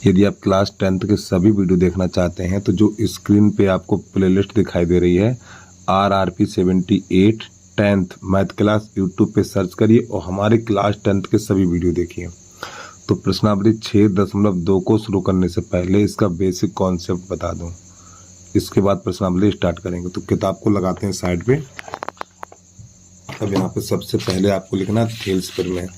यदि आप class 10th के सभी वीडियो देखना चाहते हैं तो जो स्क्रीन पे आपको प्लेलिस्ट दिखाई दे रही है RRP 78 10th math class YouTube पे सर्च करिए और हमारे क्लास 10th के सभी वीडियो देखिए। तो प्रश्नावली 6.2 को शुरू करने से पहले इसका बेसिक कॉन्सेप्ट बता दूं, इसके बाद प्रश्नावली स्टार्ट करेंगे। तो किताब को लगाते हैं साइड पे। अब यहाँ पे सबसे पहले आपको लिखना थेल्स प्रमेय।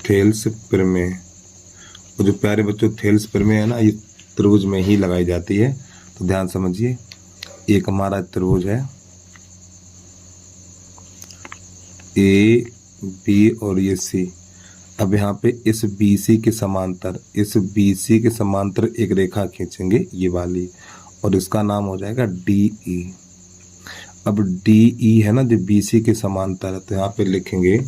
थेल्स प्रमेय, वो जो प्यारे बच्चों थेल्स प्रमेय है ना, ये त्रिभुज में ही लगाई जाती है। तो ध्यान समझिए, एक हमारा त्रिभुज है ए बी और ये सी। अब यहाँ पे इस BC के समांतर, इस BC के समांतर एक रेखा खींचेंगे ये वाली, और इसका नाम हो जाएगा DE। अब DE है ना जो BC के समांतर है, तो यहाँ पे लिखेंगे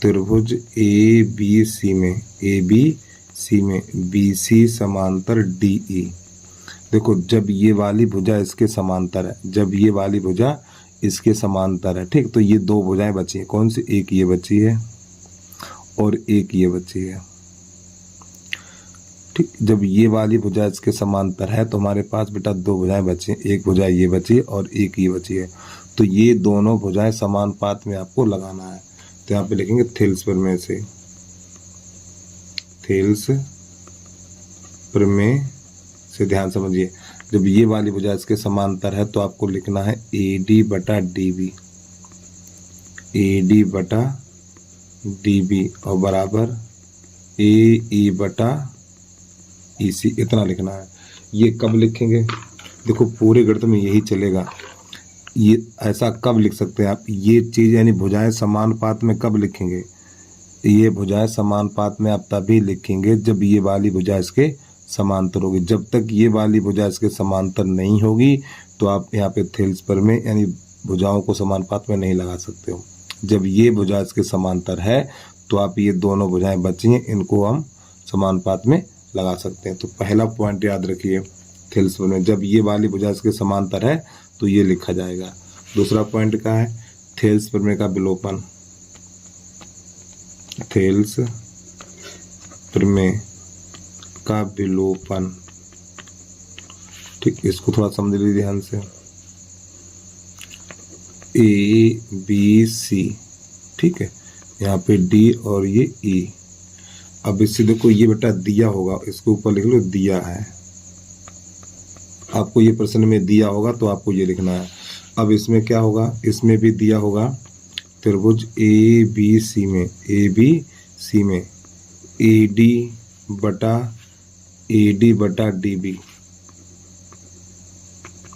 त्रिभुज ABC में, ABC में BC समांतर DE। देखो जब ये वाली भुजा इसके समांतर है, जब ये वाली भुजा इसके समांतर है, ठीक, तो ये दो भुजाएं बची हैं। कौन सी? एक ये बची है और एक ये बची है, ठीक। जब ये वाली भुजा इसके समांतर है तो हमारे पास बेटा दो भुजाएं बची हैं, एक भुजा ये बची है और एक ये बची है। तो ये दोनों भुजाएं समानुपात में आपको लगाना है। तो यहाँ पे लिखेंगे थेल्स प्रमेय से, थेल्स प्रमेय से ध्यान समझिए। जब ये वाली भुजा इसके समांतर है तो आपको लिखना है AD बटा DB, AD बटा DB और बराबर AE बटा EC, इतना लिखना है। ये कब लिखेंगे? देखो पूरे गणित में यही चलेगा। ये ऐसा कब लिख सकते हैं आप? ये चीज़ यानी भुजाएं समानुपात में कब लिखेंगे? ये भुजाएं समानुपात में आप तभी लिखेंगे जब ये वाली भुजा इसके समांतर होगी। जब तक ये वाली भुजा इसके समांतर नहीं होगी तो आप यहाँ पे थेल्स प्रमेय यानी भुजाओं को समानुपात में नहीं लगा सकते हो। जब ये भुजा इसके समांतर है तो आप ये दोनों भुजाएं बची हैं, इनको हम समानुपात में लगा सकते हैं। तो पहला पॉइंट याद रखिए थेल्स प्रमेय, जब ये वाली भुजा इसके समांतर है तो ये लिखा जाएगा। दूसरा पॉइंट क्या है? थेल्स प्रमेय का विलोपन, थेल्स प्रमेय का विलोपन, ठीक। इसको थोड़ा समझ लीजिए ध्यान से। ABC, ठीक है, यहाँ पे D और ये E। अब इससे देखो ये बेटा दिया होगा, इसके ऊपर लिख लो दिया है। आपको ये प्रश्न में दिया होगा तो आपको ये लिखना है। अब इसमें क्या होगा? इसमें भी दिया होगा त्रिभुज ABC में, ABC में AD बटा DB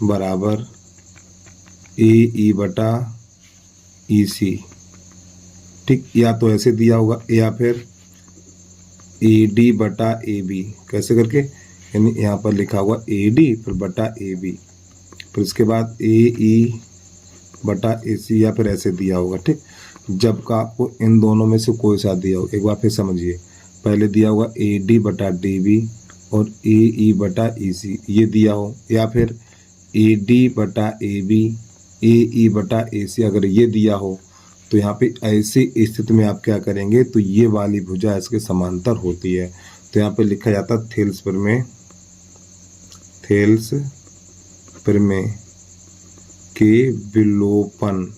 बराबर AE बटा EC, ठीक। या तो ऐसे दिया होगा या फिर AD बटा AB, कैसे करके? यानी यहाँ पर लिखा हुआ AD फिर बटा AB, फिर इसके बाद AE बटा AC, या फिर ऐसे दिया होगा, ठीक। जब का आपको इन दोनों में से कोई सा दिया हो, एक बार फिर समझिए। पहले दिया होगा AD बटा DB और AE बटा EC, ये दिया हो, या फिर AD बटा AB AE बटा AC, अगर ये दिया हो तो यहाँ पे ऐसी स्थिति में आप क्या करेंगे? तो ये वाली भुजा इसके समांतर होती है, तो यहाँ पे लिखा जाता है थेल्स प्रमेय, थेल्स प्रमेय के विलोपन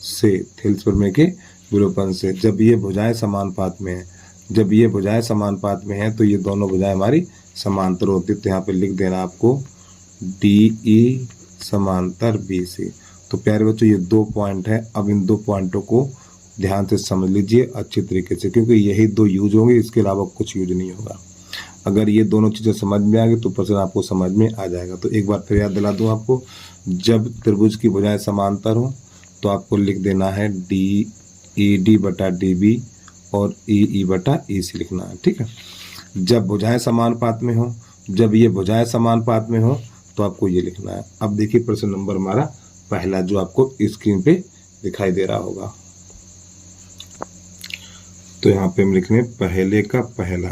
से, थेल्स प्रमेय के विलोपन से। जब ये भुजाएं समानुपात में है, जब ये भुजाएं समानुपात में है तो ये दोनों भुजाएं हमारी समांतर होती है। तो यहाँ पे लिख देना आपको DE समांतर BC। तो प्यारे बच्चों ये दो पॉइंट है। अब इन दो पॉइंटों को ध्यान से समझ लीजिए अच्छी तरीके से, क्योंकि यही दो यूज होंगे, इसके अलावा कुछ यूज नहीं होगा। अगर ये दोनों चीज़ें समझ में आ गई तो प्रश्न आपको समझ में आ जाएगा। तो एक बार फिर याद दिला दूं आपको, जब त्रिभुज की भुजाएं समांतर हो तो आपको लिख देना है AD बटा DB और AE बटा EC लिखना है, ठीक है। जब भुजाएं समानुपात में हो, जब ये भुजाएं समानुपात में हो तो आपको ये लिखना है। अब देखिए प्रश्न नंबर हमारा पहला जो आपको स्क्रीन पे दिखाई दे रहा होगा। तो यहाँ पे हम लिख रहे हैं पहले का पहला।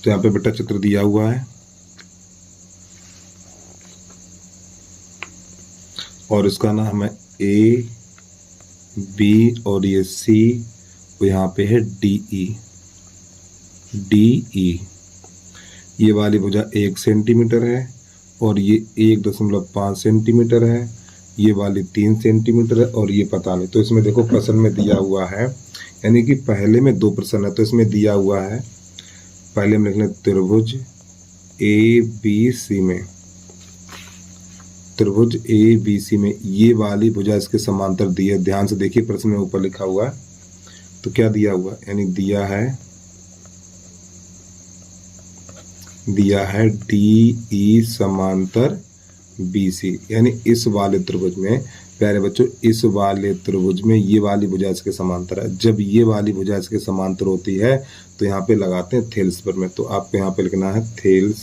तो यहाँ पे बेटा चित्र दिया हुआ है और इसका नाम है A B और ये C वो यहाँ पे है DE। ये वाली भुजा 1 सेंटीमीटर है और ये 1.5 सेंटीमीटर है, ये वाली 3 सेंटीमीटर है और ये पता नहीं। तो इसमें देखो प्रश्न में दिया हुआ है, यानी कि पहले में 2 प्रश्न है तो इसमें दिया हुआ है, पहले में लिख लें त्रिभुज ABC में, त्रिभुज ABC में ये वाली भुजा इसके समांतर दी है। ध्यान से देखिए प्रश्न में ऊपर लिखा हुआ है, तो क्या दिया हुआ है, यानी दिया है DE समांतर BC, यानी इस वाले त्रिभुज में, प्यारे बच्चों इस वाले त्रिभुज में ये वाली भुजा इसके समांतर है। जब ये वाली भुजा इसके समांतर होती है तो यहाँ पे लगाते हैं थेल्स प्रमेय। तो आपको यहाँ पे लिखना है थेल्स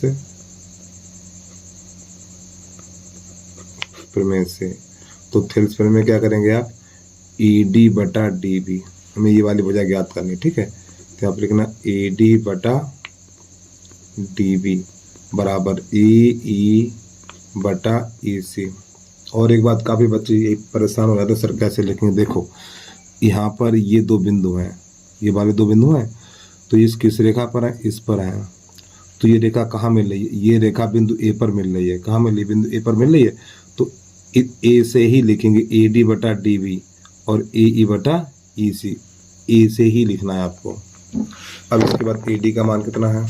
प्रमेय से। तो थेल्स प्रमेय में क्या करेंगे आप, AD बटा DB, हमें ये वाली भुजा ज्ञात करनी, ठीक है। तो यहाँ पे लिखना AD बटा DB बराबर AE बटा EC। और एक बात, काफ़ी बच्चे ये परेशान हो जाते हैं सर कैसे लिखेंगे। देखो यहाँ पर ये 2 बिंदु हैं, ये वाले 2 बिंदु हैं, तो इस किस रेखा पर है, इस पर है। तो ये रेखा कहाँ मिल रही है, ये रेखा बिंदु A पर मिल रही है। कहाँ मिल रही है, बिंदु A पर मिल रही है। तो A से ही लिखेंगे AD बटा DB और AE बटा EC, A से ही लिखना है आपको। अब इसके बाद AD का मान कितना है,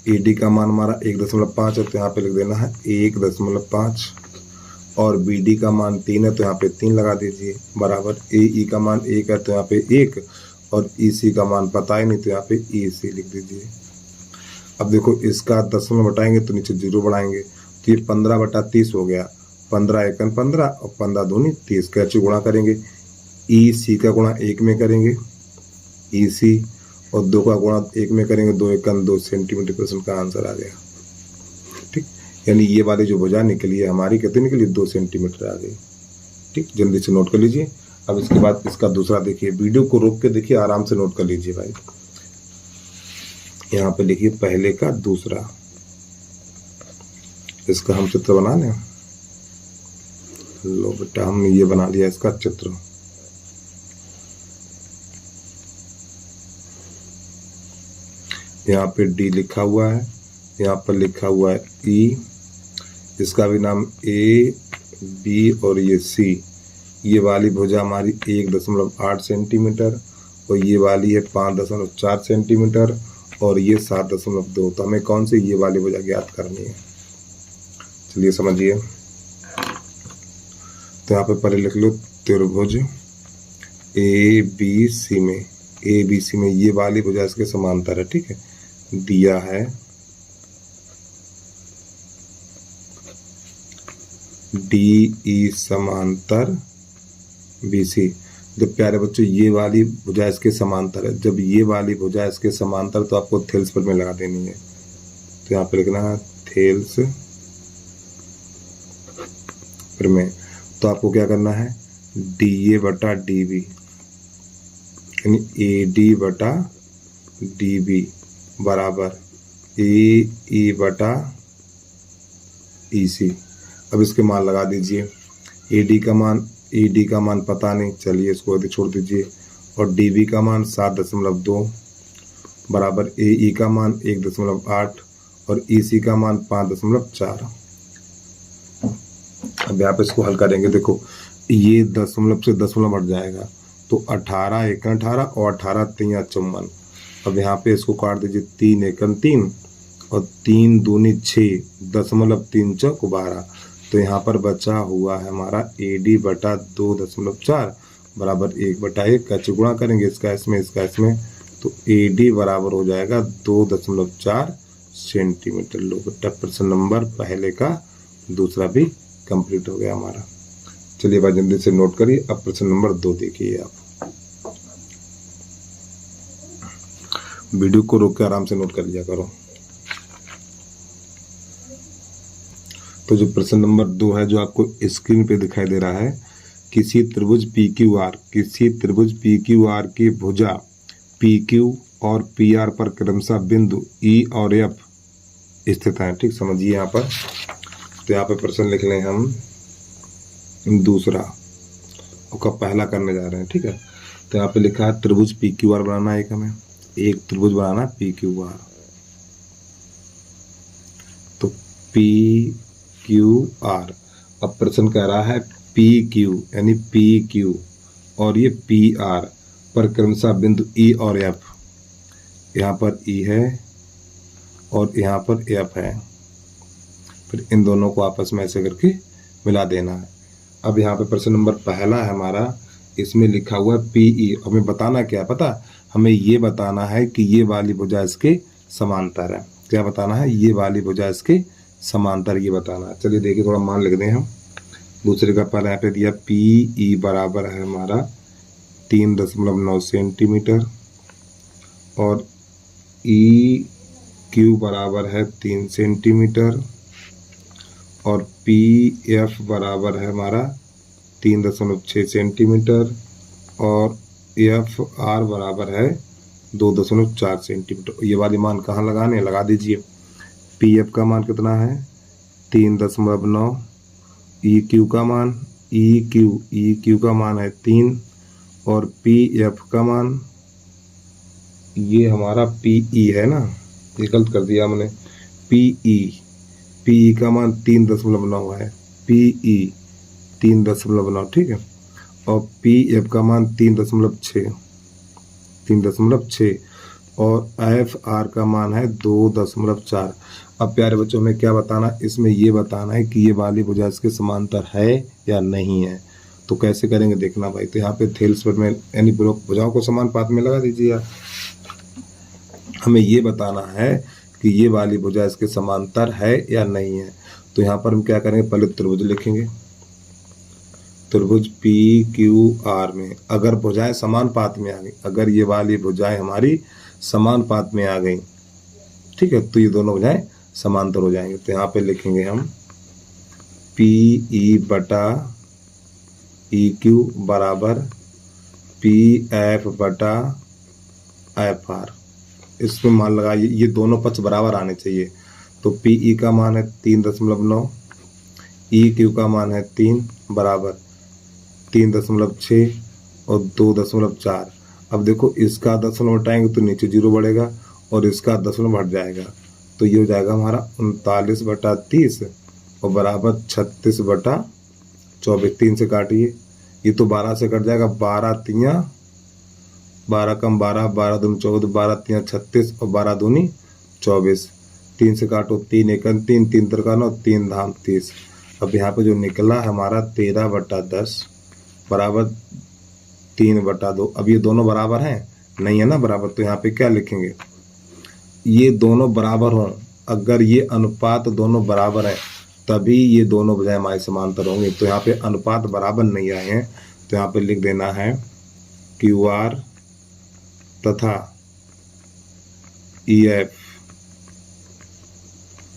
AD का मान हमारा 1.5 है, तो यहाँ पे लिख देना है 1.5, और BD का मान 3 है तो यहाँ पे 3 लगा दीजिए, बराबर AE का मान 1 है तो यहाँ पे 1, और EC का मान पता ही नहीं तो यहाँ पे EC लिख दीजिए। अब देखो इसका दशमलव घटाएंगे तो नीचे 0 बढ़ाएंगे, तो ये 15 बटा 30 हो गया, 15 एकन 15 और 15 दूनी 30, कैसे गुणा करेंगे, EC का गुणा 1 में करेंगे EC, और 2 का गुणा 1 में करेंगे, 2 एकन 2 सेंटीमीटर। प्रश्न का आंसर आ गया, ठीक। यानी ये वाली जो भुजा निकली है हमारी कितनी निकली, 2 सेंटीमीटर आ गई, ठीक। जल्दी से नोट कर लीजिए। अब इसके बाद इसका दूसरा देखिए, वीडियो को रोक के देखिए, आराम से नोट कर लीजिए भाई। यहाँ पे लिखिए पहले का दूसरा, इसका हम चित्र बना लें। लो बेटा हमने ये बना लिया इसका चित्र। यहाँ पे D लिखा हुआ है, यहाँ पर लिखा हुआ है E, इसका भी नाम A B और ये C। ये वाली भुजा हमारी 1.8 सेंटीमीटर और ये वाली है 5.4 सेंटीमीटर और ये 7.2। तो हमें कौन सी ये वाली भुजा ज्ञात करनी है, चलिए समझिए। तो यहाँ पे पहले लिख लो त्रिभुज ABC में ये वाली भुजा इसके समांतर है, ठीक है। दिया है DE समांतर BC। जब प्यारे बच्चों ये वाली भुजा इसके समांतर है, जब ये वाली भुजा इसके समांतर तो आपको थेल्स प्रमेय लगा देनी है। तो यहाँ पे लिखना है थेल्स प्रमेय। तो आपको क्या करना है, DA बटा DB यानी AD बटा DB बराबर AE बटा EC। अब इसके मान लगा दीजिए। AD का मान पता नहीं, चलिए इसको ऐसे छोड़ दीजिए, और DB का मान 7.2 बराबर AE का मान 1.8 और EC का मान 5.4। अब यहाँ पे इसको हल करेंगे। देखो ये दशमलव से दशमलव हट जाएगा तो 18 एकन 18 और 18 3 54। अब यहाँ पे इसको काट दीजिए, 3 एकन 3 और 3 दूनी 6 .3 चौक 12। तो यहाँ पर बचा हुआ है हमारा AD बटा 2.4 बराबर 1/1। कैसे गुणा करेंगे, इसका इसमें इसका इसमें, तो AD बराबर हो जाएगा 2.4 सेंटीमीटर। लो बेटा प्रश्न नंबर पहले का दूसरा भी कंप्लीट हो गया हमारा। चलिए भाई जल्दी से नोट करिए। अब प्रश्न नंबर 2 देखिए आप, वीडियो को रोक के आराम से नोट कर लिया करो। तो जो प्रश्न नंबर 2 है जो आपको स्क्रीन पे दिखाई दे रहा है, किसी त्रिभुज PQR की भुजा PQ और PR पर क्रमशः बिंदु E और F स्थित हैं। ठीक, समझिए यहाँ पर। तो यहाँ पे प्रश्न लिख लें हम दूसरा, का पहला करने जा रहे हैं। ठीक है, तो यहाँ पे लिखा है त्रिभुज पी क्यू आर बनाना है। एक त्रिभुज बनाना पी क्यू आर। तो पी क्यू आर, अब प्रश्न कह रहा है पी क्यू यानी पी क्यू और ये पी आर पर क्रमशः बिंदु ई और एफ, यहाँ पर ई है और यहाँ पर एफ है, फिर इन दोनों को आपस में ऐसे करके मिला देना है। अब यहाँ पे प्रश्न नंबर पहला है हमारा, इसमें लिखा हुआ है पीई। हमें बताना क्या है पता, हमें ये बताना है कि ये वाली भुजा इसके समांतर है। क्या बताना है, ये वाली भुजा इसके समांतर, ये बताना है। चलिए देखिए, थोड़ा मान लिख दें हम। दूसरे का पर यहाँ पे दिया पीई बराबर है हमारा 3.9 सेंटीमीटर और ई क्यू बराबर है 3 सेंटीमीटर और पी एफ बराबर है हमारा 3.6 सेंटीमीटर और एफ आर बराबर है 2.4 सेंटीमीटर। ये वाली मान कहाँ लगाने, लगा दीजिए। पी एफ का मान कितना है 3.9, ई क्यू का मान ई क्यू का मान है 3 और पी एफ का मान, ये हमारा पी ई है ना, ये गलत कर दिया हमने, पी ई का मान 3.9 है, पी ई 3.9, ठीक है, और पी एफ का मान 3.6 और एफ आर का मान है 2.4। अब प्यारे बच्चों में क्या बताना, इसमें ये बताना है कि ये वाली भुजा इसके समांतर है या नहीं है। तो कैसे करेंगे देखना भाई। तो यहाँ पे थेल्स पर में यानी भुजाओं को समान पात में लगा दीजिए आप। हमें ये बताना है कि ये वाली भुजा इसके समांतर है या नहीं है। तो यहाँ पर हम क्या करेंगे, पहले त्रिभुज लिखेंगे। त्रिभुज पी क्यू आर में अगर भुजाएं समान पात में आ गई, अगर ये वाली भुजाएं हमारी समान पात में आ गई, ठीक है, तो ये दोनों भुजाएं समांतर हो जाएंगे। तो यहाँ पे लिखेंगे हम पी ई बटा ई क्यू बराबर पी एफ बटा एफ आर। इसमें मान लगाइए, ये दोनों पक्ष बराबर आने चाहिए। तो पी ई का मान है 3.9, ई क्यू का मान है 3 बराबर 3.6 और 2.4। अब देखो, इसका दशमलव हटाएंगे तो नीचे 0 बढ़ेगा और इसका दशमलव हट जाएगा, तो ये हो जाएगा हमारा 39/30 और बराबर 36/24। 3 से काटिए, ये तो 12 से कट जाएगा, 12 तियाँ 12 कम 12, 12 दूनी 14, 12 तियाँ 36 और 12 दूनी 24। 3 से काटो, 3 एकम 3, 3 तिरका 9, 3 धाम 30। अब यहाँ पे जो निकला हमारा 13/10 बराबर 3/2। अब ये दोनों बराबर हैं, नहीं है ना बराबर, तो यहाँ पे क्या लिखेंगे, ये दोनों बराबर हों, अगर ये अनुपात दोनों बराबर हैं तभी ये दोनों भुजाएं हमारे समांतर होंगे। तो यहाँ पे अनुपात बराबर नहीं आए हैं, तो यहाँ पे लिख देना है क्यू आर तथा ई एफ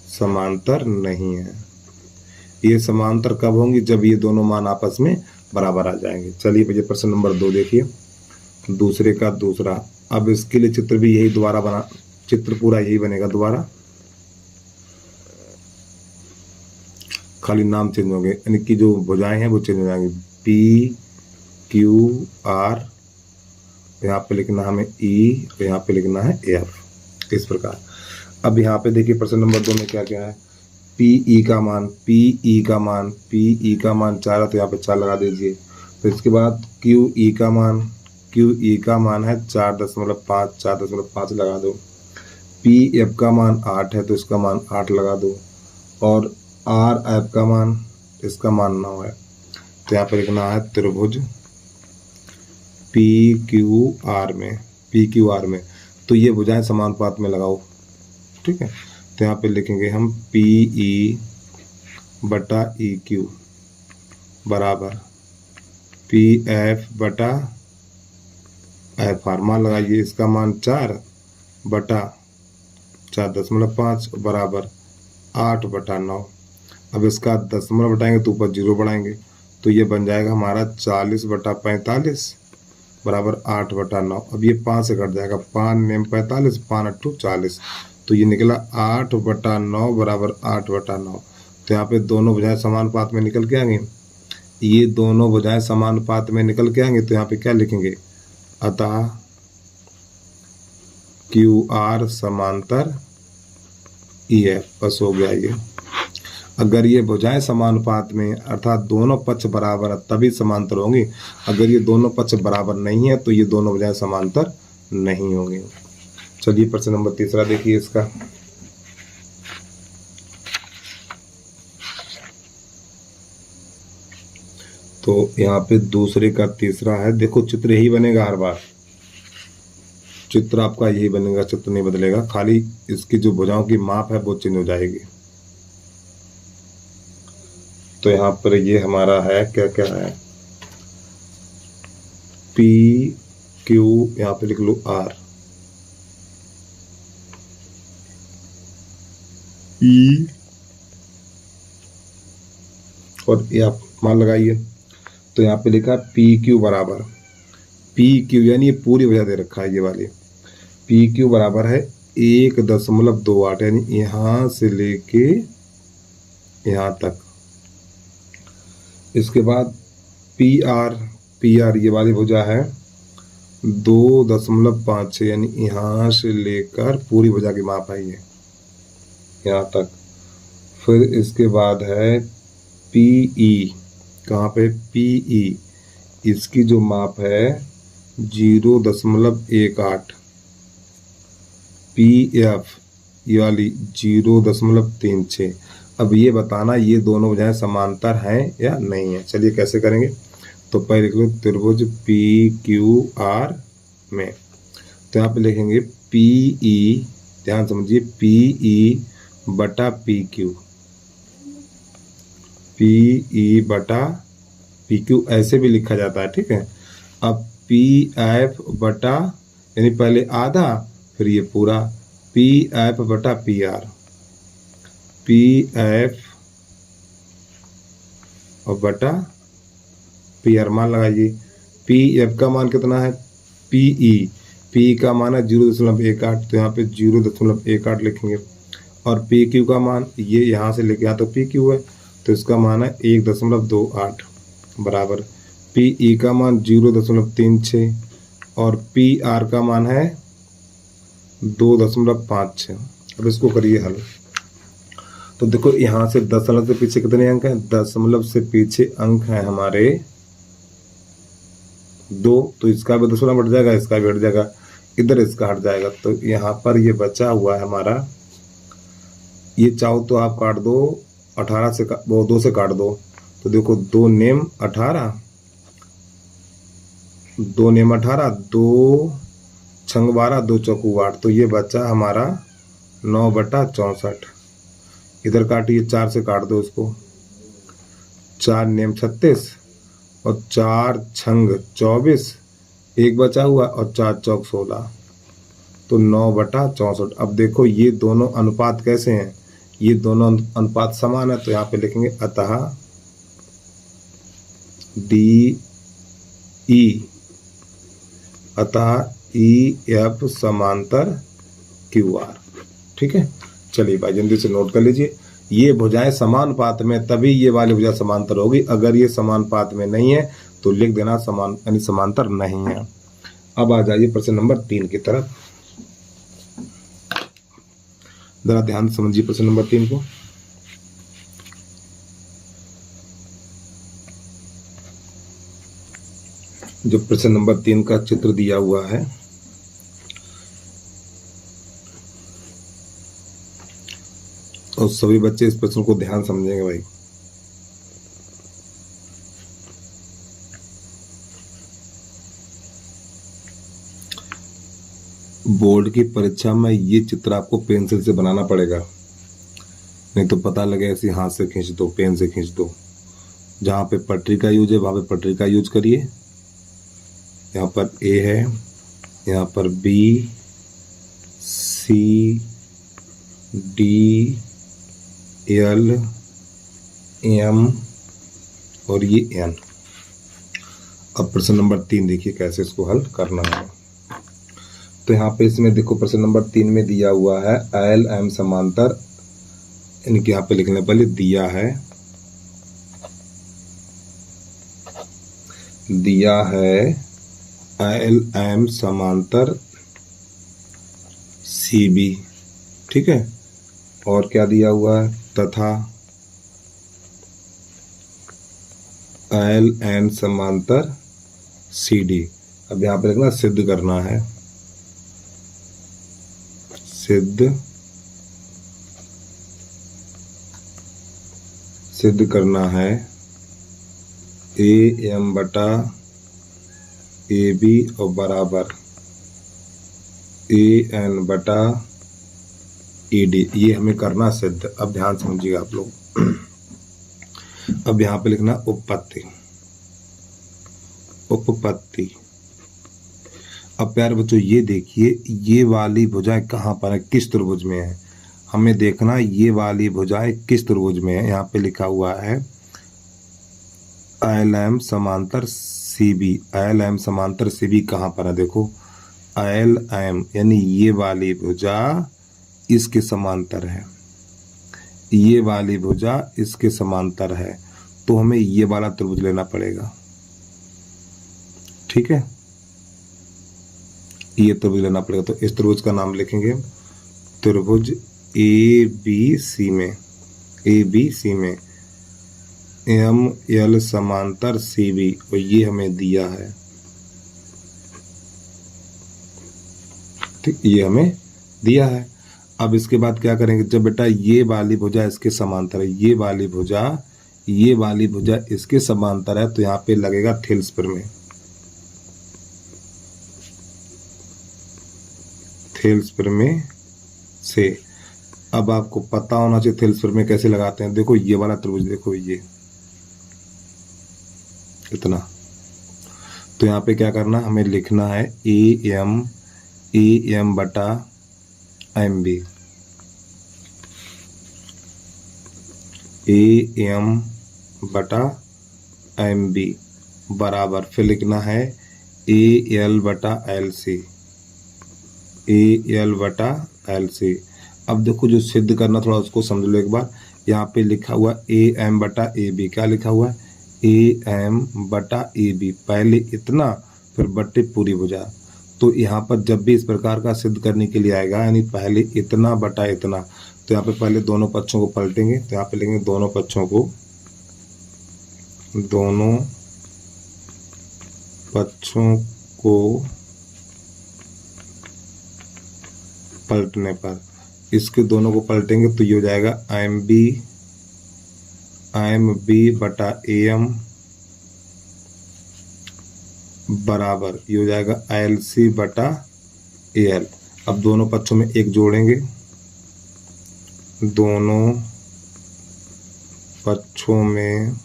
समांतर नहीं है। ये समांतर कब होंगी, जब ये दोनों मान आपस में बराबर आ जाएंगे। चलिए भैया प्रश्न नंबर 2 देखिए, दूसरे का दूसरा। अब इसके लिए चित्र भी यही दोबारा बना, चित्र पूरा यही बनेगा दोबारा, खाली नाम चेंज होंगे, यानी कि जो भुजाएं हैं वो चेंज हो जाएंगी। पी क्यू आर, यहाँ पे लिखना हमें ई, यहाँ पे लिखना है एफ, इस प्रकार। अब यहाँ पे देखिए प्रश्न नंबर 2 में क्या क्या है, पी का मान 4 है, तो यहाँ पे 4 लगा दीजिए। तो इसके बाद क्यू ई का मान है 4.5 लगा दो। पी एफ का मान 8 है, तो इसका मान 8 लगा दो। और आर एफ का मान, इसका मान 9 है, तो यहाँ पे लिखना है त्रिभुज पी क्यू आर में। तो ये भुजाएं समानुपात में लगाओ, ठीक है। तो यहाँ पे लिखेंगे हम पी ई बटा ई क्यू बराबर पी एफ बटा एफ आर। मान लगाइए, इसका मान 4 बटा 4.5 बराबर 8/9। अब इसका दशमलव बढ़ाएंगे तो ऊपर 0 बढ़ाएंगे, तो ये बन जाएगा हमारा 40/45 बराबर 8/9। अब ये 5 से कट जाएगा, 5 नेम 45, 5 8 40, तो ये निकला 8/9 बराबर 8/9। तो यहाँ पे दोनों भुजाएं समान पात में निकल के आ गई। ये दोनों भुजाएं समानुपात में निकल के आएंगे तो यहाँ पे क्या लिखेंगे, अतः QR समांतर EF, बस हो गया ये। अगर ये भुजाएं समानुपात में अर्थात दोनों पक्ष बराबर है तभी समांतर होंगी, अगर ये दोनों पक्ष बराबर नहीं है तो ये दोनों भुजाएं समांतर नहीं होंगी। चलिए प्रश्न नंबर तीसरा देखिए इसका। तो यहाँ पे दूसरे का तीसरा है, देखो चित्र यही बनेगा हर बार, चित्र आपका यही बनेगा, चित्र नहीं बदलेगा, खाली इसकी जो भुजाओं की माप है वो चेंज हो जाएगी। तो यहाँ पर ये हमारा है क्या क्या है, PQ, यहाँ पे लिख लो R, E और ये आप मान लगाइए। तो यहाँ पे लिखा PQ बराबर, PQ यानी ये पूरी वजह दे रखा है ये वाली, PQ बराबर है 1.28 यानी यहाँ से लेके यहाँ तक। इसके बाद PR ये वाली भुजा है 2.56 यानी यहाँ से लेकर पूरी भुजा की माप है ये यहाँ तक। फिर इसके बाद है PE, कहाँ पे PE, इसकी जो माप है 0.18, PF ये वाली 0.36। अब ये बताना ये दोनों भुजाएं समांतर हैं या नहीं है। चलिए कैसे करेंगे, तो पहले लिख लो त्रिभुज PQR में, तो यहाँ पे लिखेंगे PE, ध्यान समझिए, PE बटा PQ, PE बटा PQ ऐसे भी लिखा जाता है, ठीक है। अब PF बटा यानी पहले आधा फिर ये पूरा, PF बटा PR, PF और बटा PR मान लगाइए। PF का मान कितना है, PE का मान है 0.18, तो यहाँ पे 0.18 लिखेंगे। और PQ का मान ये यहाँ से लेके यहाँ तो PQ है तो इसका मान है 1.28 बराबर, PE का मान 0.36 और PR का मान है 2.56। अब इसको करिए हल। तो देखो यहाँ से दशमलव से पीछे कितने अंक हैं, दशमलव से पीछे अंक हैं हमारे 2, तो इसका भी दशमलव हट जाएगा, इसका भी हट जाएगा, इधर इसका हट जाएगा। तो यहाँ पर ये बचा हुआ है हमारा, ये चाहो तो आप काट दो 18 से, वो 2 से काट दो, तो देखो 2 नेम 18, 2 नेम 18, 2 छंग 12, 2 चौकू 8, तो ये बचा हमारा 9/64। इधर काटिए 4 से काट दो इसको, 4 नेम 36 और 4 छंग 24, 1 बचा हुआ और 4 चौक 16, तो 9/64। अब देखो ये दोनों अनुपात कैसे हैं, ये दोनों अनुपात समान है, तो यहाँ पे लिखेंगे अतः DE, अतः EF समांतर QR, ठीक है। चलिए भाई जल्दी से नोट कर लीजिए, ये भुजाएं समानुपात में तभी ये वाली भुजा समांतर होगी, अगर ये समानुपात में नहीं है तो लिख देना समान यानी समांतर नहीं है। अब आ जाइए प्रश्न नंबर 3 की तरफ, जरा ध्यान से समझिए प्रश्न नंबर 3 को। जो प्रश्न नंबर 3 का चित्र दिया हुआ है, और सभी बच्चे इस प्रश्न को ध्यान समझेंगे भाई। बोर्ड की परीक्षा में ये चित्र आपको पेंसिल से बनाना पड़ेगा, नहीं तो पता लगे ऐसे हाथ से खींच दो, पेन से खींच दो। जहाँ पे पटरी का यूज है वहाँ पे पटरी का यूज करिए। यहाँ पर A है, यहाँ पर B, C, D, L, M और ये N। अब प्रश्न नंबर 3 देखिए कैसे इसको हल करना है। तो यहाँ पे इसमें देखो प्रश्न नंबर 3 में दिया हुआ है LM समांतर, यानी कि यहाँ पे लिखने पहले दिया है दिया है एल एम समांतर सी बी, ठीक है। और क्या दिया हुआ है, तथा एल एन समांतर सी डी। अब यहाँ पे लिखना सिद्ध करना है, सिद्ध करना है ए एम बटा ए बी और बराबर ए एन बटा ई डी। ये हमें करना सिद्ध। अब ध्यान समझिएगा आप लोग। अब यहाँ पे लिखना उपपत्ति। अब प्यारे बच्चों ये देखिए, ये वाली भुजाएं कहाँ पर है, किस त्रिभुज में है, हमें देखना ये वाली भुजाएं किस त्रिभुज में है। यहाँ पे लिखा हुआ है एल एम समांतर सी बी। एल एम समांतर सी बी कहाँ पर है, देखो एल एम यानी ये वाली भुजा इसके समांतर है, ये वाली भुजा इसके समांतर है, तो हमें ये वाला त्रिभुज लेना पड़ेगा, ठीक है। ये त्रिभुज लेना पड़ेगा, तो इस त्रिभुज का नाम लिखेंगे त्रिभुज ए बी सी में एम एल समांतर सी बी, और ये हमें दिया है, ठीक, ये हमें दिया है। अब इसके बाद क्या करेंगे, जब बेटा ये वाली भुजा इसके समांतर है, ये वाली भुजा इसके समांतर है, तो यहाँ पे लगेगा थेल्स प्रमेय से। अब आपको पता होना चाहिए थेल्स प्रमेय कैसे लगाते हैं। देखो ये वाला त्रिभुज, देखो ये इतना, तो यहाँ पे क्या करना, हमें लिखना है ए एम बटा एम बी, ए एम बटा एम बी बराबर, फिर लिखना है ए एल बटा एल सी, अब देखो जो सिद्ध करना थोड़ा उसको समझ लो एक बार। यहाँ पे लिखा हुआ ए एम बटा ए बी, क्या लिखा हुआ है ए एम बटा ए बी, पहले इतना फिर बट्टे पूरी भुजा। तो यहाँ पर जब भी इस प्रकार का सिद्ध करने के लिए आएगा, यानी पहले इतना बटा इतना, तो यहाँ पे पहले दोनों पक्षों को पलटेंगे, तो यहाँ पे लेंगे दोनों पक्षों को पलटने पर, इसके दोनों को पलटेंगे तो ये हो जाएगा एम बी बटा ए एम बराबर, ये हो जाएगा एल सी बटा ए एल। अब दोनों पक्षों में एक जोड़ेंगे, दोनों पक्षों में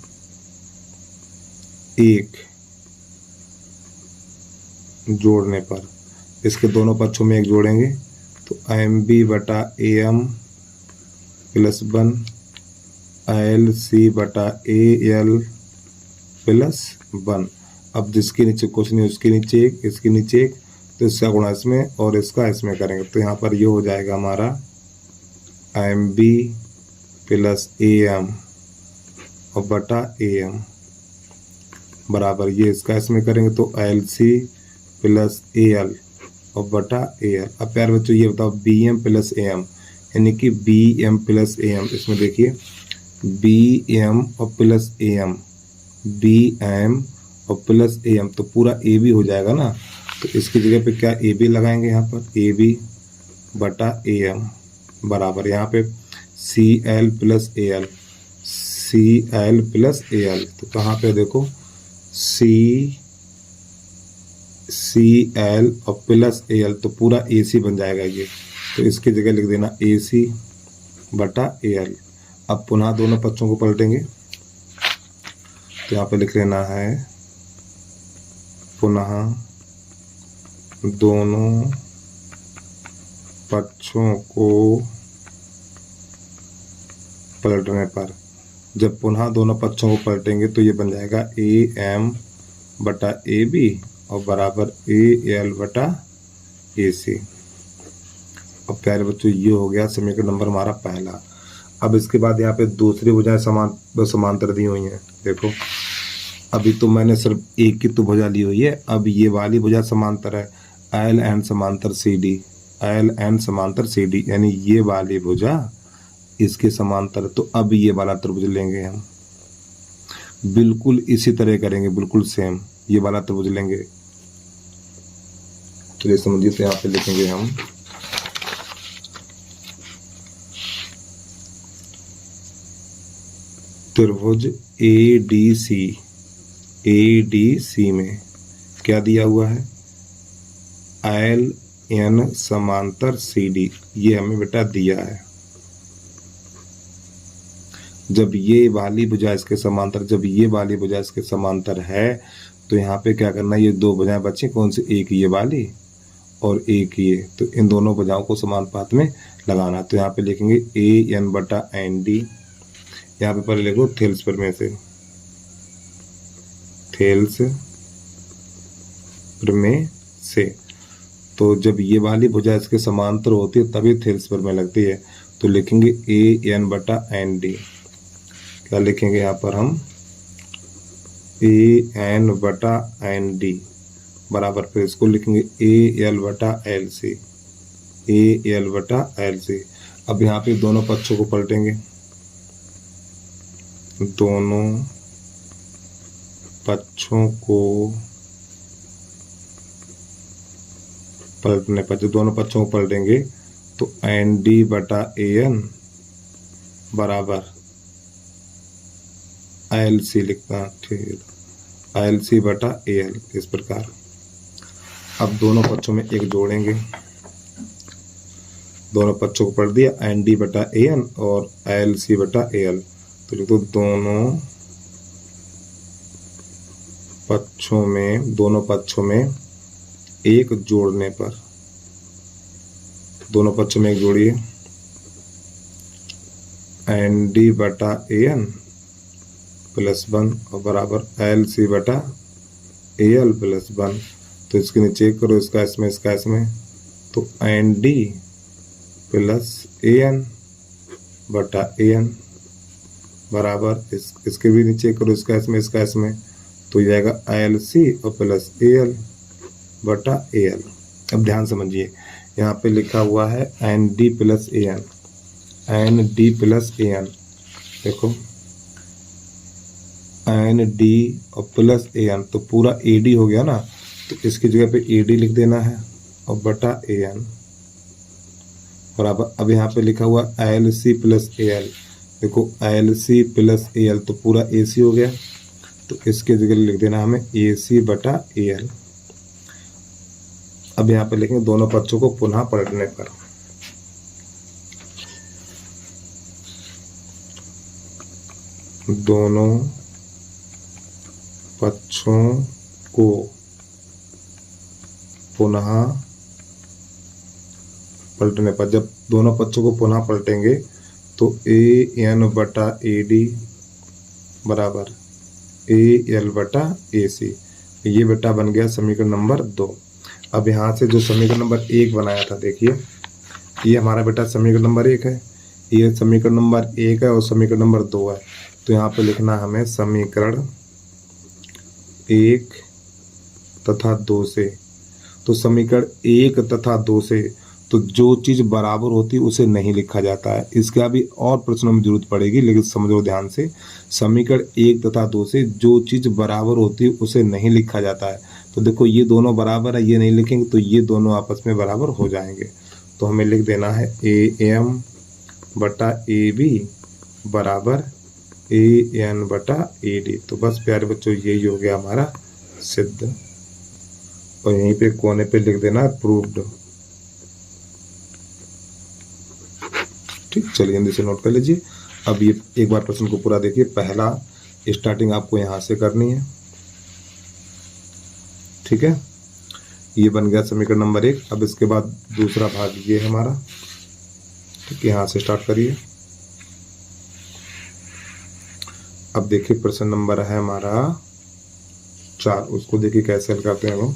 एक जोड़ने पर, इसके दोनों पक्षों में एक जोड़ेंगे तो एम बी बटा A M plus 1 L C बटा ए एल प्लस 1। अब जिसके नीचे कुछ नहीं उसके नीचे एक, इसके नीचे एक, तो इसका गुणा इसमें और इसका इसमें करेंगे, तो यहाँ पर ये हो जाएगा हमारा M B plus A M और बटा ए एम बराबर, ये इसका इसमें करेंगे तो L C plus A L और बटा ए एल। अब प्यार बच्चों ये बताओ B M plus A M, यानी कि B M plus A M, इसमें देखिए बी एम और plus A M, B M और प्लस ए एम, तो पूरा ए बी हो जाएगा ना, तो इसकी जगह पे क्या ए बी लगाएंगे, यहाँ पर ए बी बटा ए एम बराबर, यहाँ पे C L plus A L, तो कहाँ पे देखो सी एल और प्लस ए एल, तो पूरा ए सी बन जाएगा ये, तो इसकी जगह लिख देना ए सी बटा ए एल। अब पुनः दोनों पक्षों को पलटेंगे, तो यहाँ पे लिख लेना है पुनः दोनों पक्षों को पलटने पर, जब पुनः दोनों पक्षों को पलटेंगे तो ये बन जाएगा ए एम बटा ए बी और बराबर ए एल बटा ए सी। अब प्यारे बच्चों ये हो गया समीकरण नंबर हमारा पहला। अब इसके बाद यहाँ पे दूसरी भुजाएं समांतर दी हुई हैं, देखो अभी तो मैंने सिर्फ एक की तो भुजा ली हुई है, अब ये वाली भुजा समांतर है, एल एन समांतर सी डी, एल एन समांतर सी डी, यानी ये वाली भुजा इसके समांतर। तो अब ये वाला त्रिभुज लेंगे हम, बिल्कुल इसी तरह करेंगे, बिल्कुल सेम ये वाला त्रिभुज लेंगे। चलिए समझिए, तो यहाँ पे लिखेंगे हम त्रिभुज ADC, ADC में क्या दिया हुआ है, LN समांतर CD, ये हमें बेटा दिया है। जब ये वाली भुजा इसके समांतर, जब ये वाली भुजा इसके समांतर है, तो यहाँ पे क्या करना है, ये दो भुजाएं बची, कौन सी, एक ये वाली और एक ये, तो इन दोनों भुजाओं को समानुपात में लगाना। तो यहाँ पे लिखेंगे AN/ND, यहाँ पे पहले लिखो थेल्स पर में से, थेल्स पर में से। तो जब ये वाली भुजा इसके समांतर होती है तभी थेल्स पर में लगती है, तो लिखेंगे AN/ND। क्या लिखेंगे यहाँ पर हम, AN/ND बराबर, फिर इसको लिखेंगे AL/LC, AL/LC। अब यहाँ पे दोनों पक्षों को पलटेंगे, दोनों पक्षों को पलटने पर, जब दोनों पक्षों को पलटेंगे तो ND/AN बराबर LC लिखना, ठीक, LC/AL, इस प्रकार। अब दोनों पक्षों में एक जोड़ेंगे, दोनों पक्षों को पलट दिया, ND/AN और LC/AL, तो लिख दो दोनों पक्षों में एक जोड़ने पर, दोनों पक्षों में एक जोड़िए, ND/AN +1 और बराबर LC/AL +1। तो इसके नीचे एक करो, इसका इसमें, इसका इसमें, तो ND/AN बराबर इसके भी नीचे करो, इसका इसमें, इसका इसमें, तो ये जाएगा LC और +AL/AL। अब ध्यान समझिए, यहाँ पे लिखा हुआ है ND+AN, ND+AN, देखो ND और +AN, तो पूरा AD हो गया ना, तो इसकी जगह पे AD लिख देना है और /AN बराबर। अब यहाँ पे लिखा हुआ LC+AL, देखो LC+AL, तो पूरा AC हो गया, तो इसके जगह लिख देना हमें AC/AL। अब यहाँ पे लिखेंगे दोनों पक्षों को पुनः पलटने पर, दोनों पक्षों को पुनः पलटने पर, जब दोनों पक्षों को पुनः पलटेंगे तो AN/AD बराबर AL/AC, ये बेटा बन गया समीकरण नंबर 2। अब यहाँ से जो समीकरण नंबर 1 बनाया था, देखिए ये हमारा बेटा समीकरण नंबर 1 है, ये समीकरण नंबर 1 है और समीकरण नंबर 2 है। तो यहाँ पे लिखना हमें समीकरण 1 तथा 2 से, तो समीकरण 1 तथा 2 से तो जो चीज़ बराबर होती है उसे नहीं लिखा जाता है। इसका भी और प्रश्नों में जरूरत पड़ेगी, लेकिन समझो ध्यान से, समीकरण 1 तथा 2 से जो चीज़ बराबर होती है उसे नहीं लिखा जाता है। तो देखो ये दोनों बराबर है, ये नहीं लिखेंगे तो ये दोनों आपस में बराबर हो जाएंगे। तो हमें लिख देना है AM/AB बराबर AN/AD। तो बस प्यारे बच्चों, यही हो गया हमारा सिद्ध, और यहीं पे कोने पे लिख देना प्रूव्ड। ठीक, चलिए जल्दी से नोट कर लीजिए। अब ये एक बार प्रश्न को पूरा देखिए। पहला स्टार्टिंग आपको यहाँ से करनी है, ठीक है, ये बन गया समीकरण नंबर 1। अब इसके बाद दूसरा भाग ये है हमारा, ठीक है, यहाँ से स्टार्ट करिए। अब देखिए प्रश्न नंबर है हमारा 4, उसको देखिए कैसे हल करते हैं वो।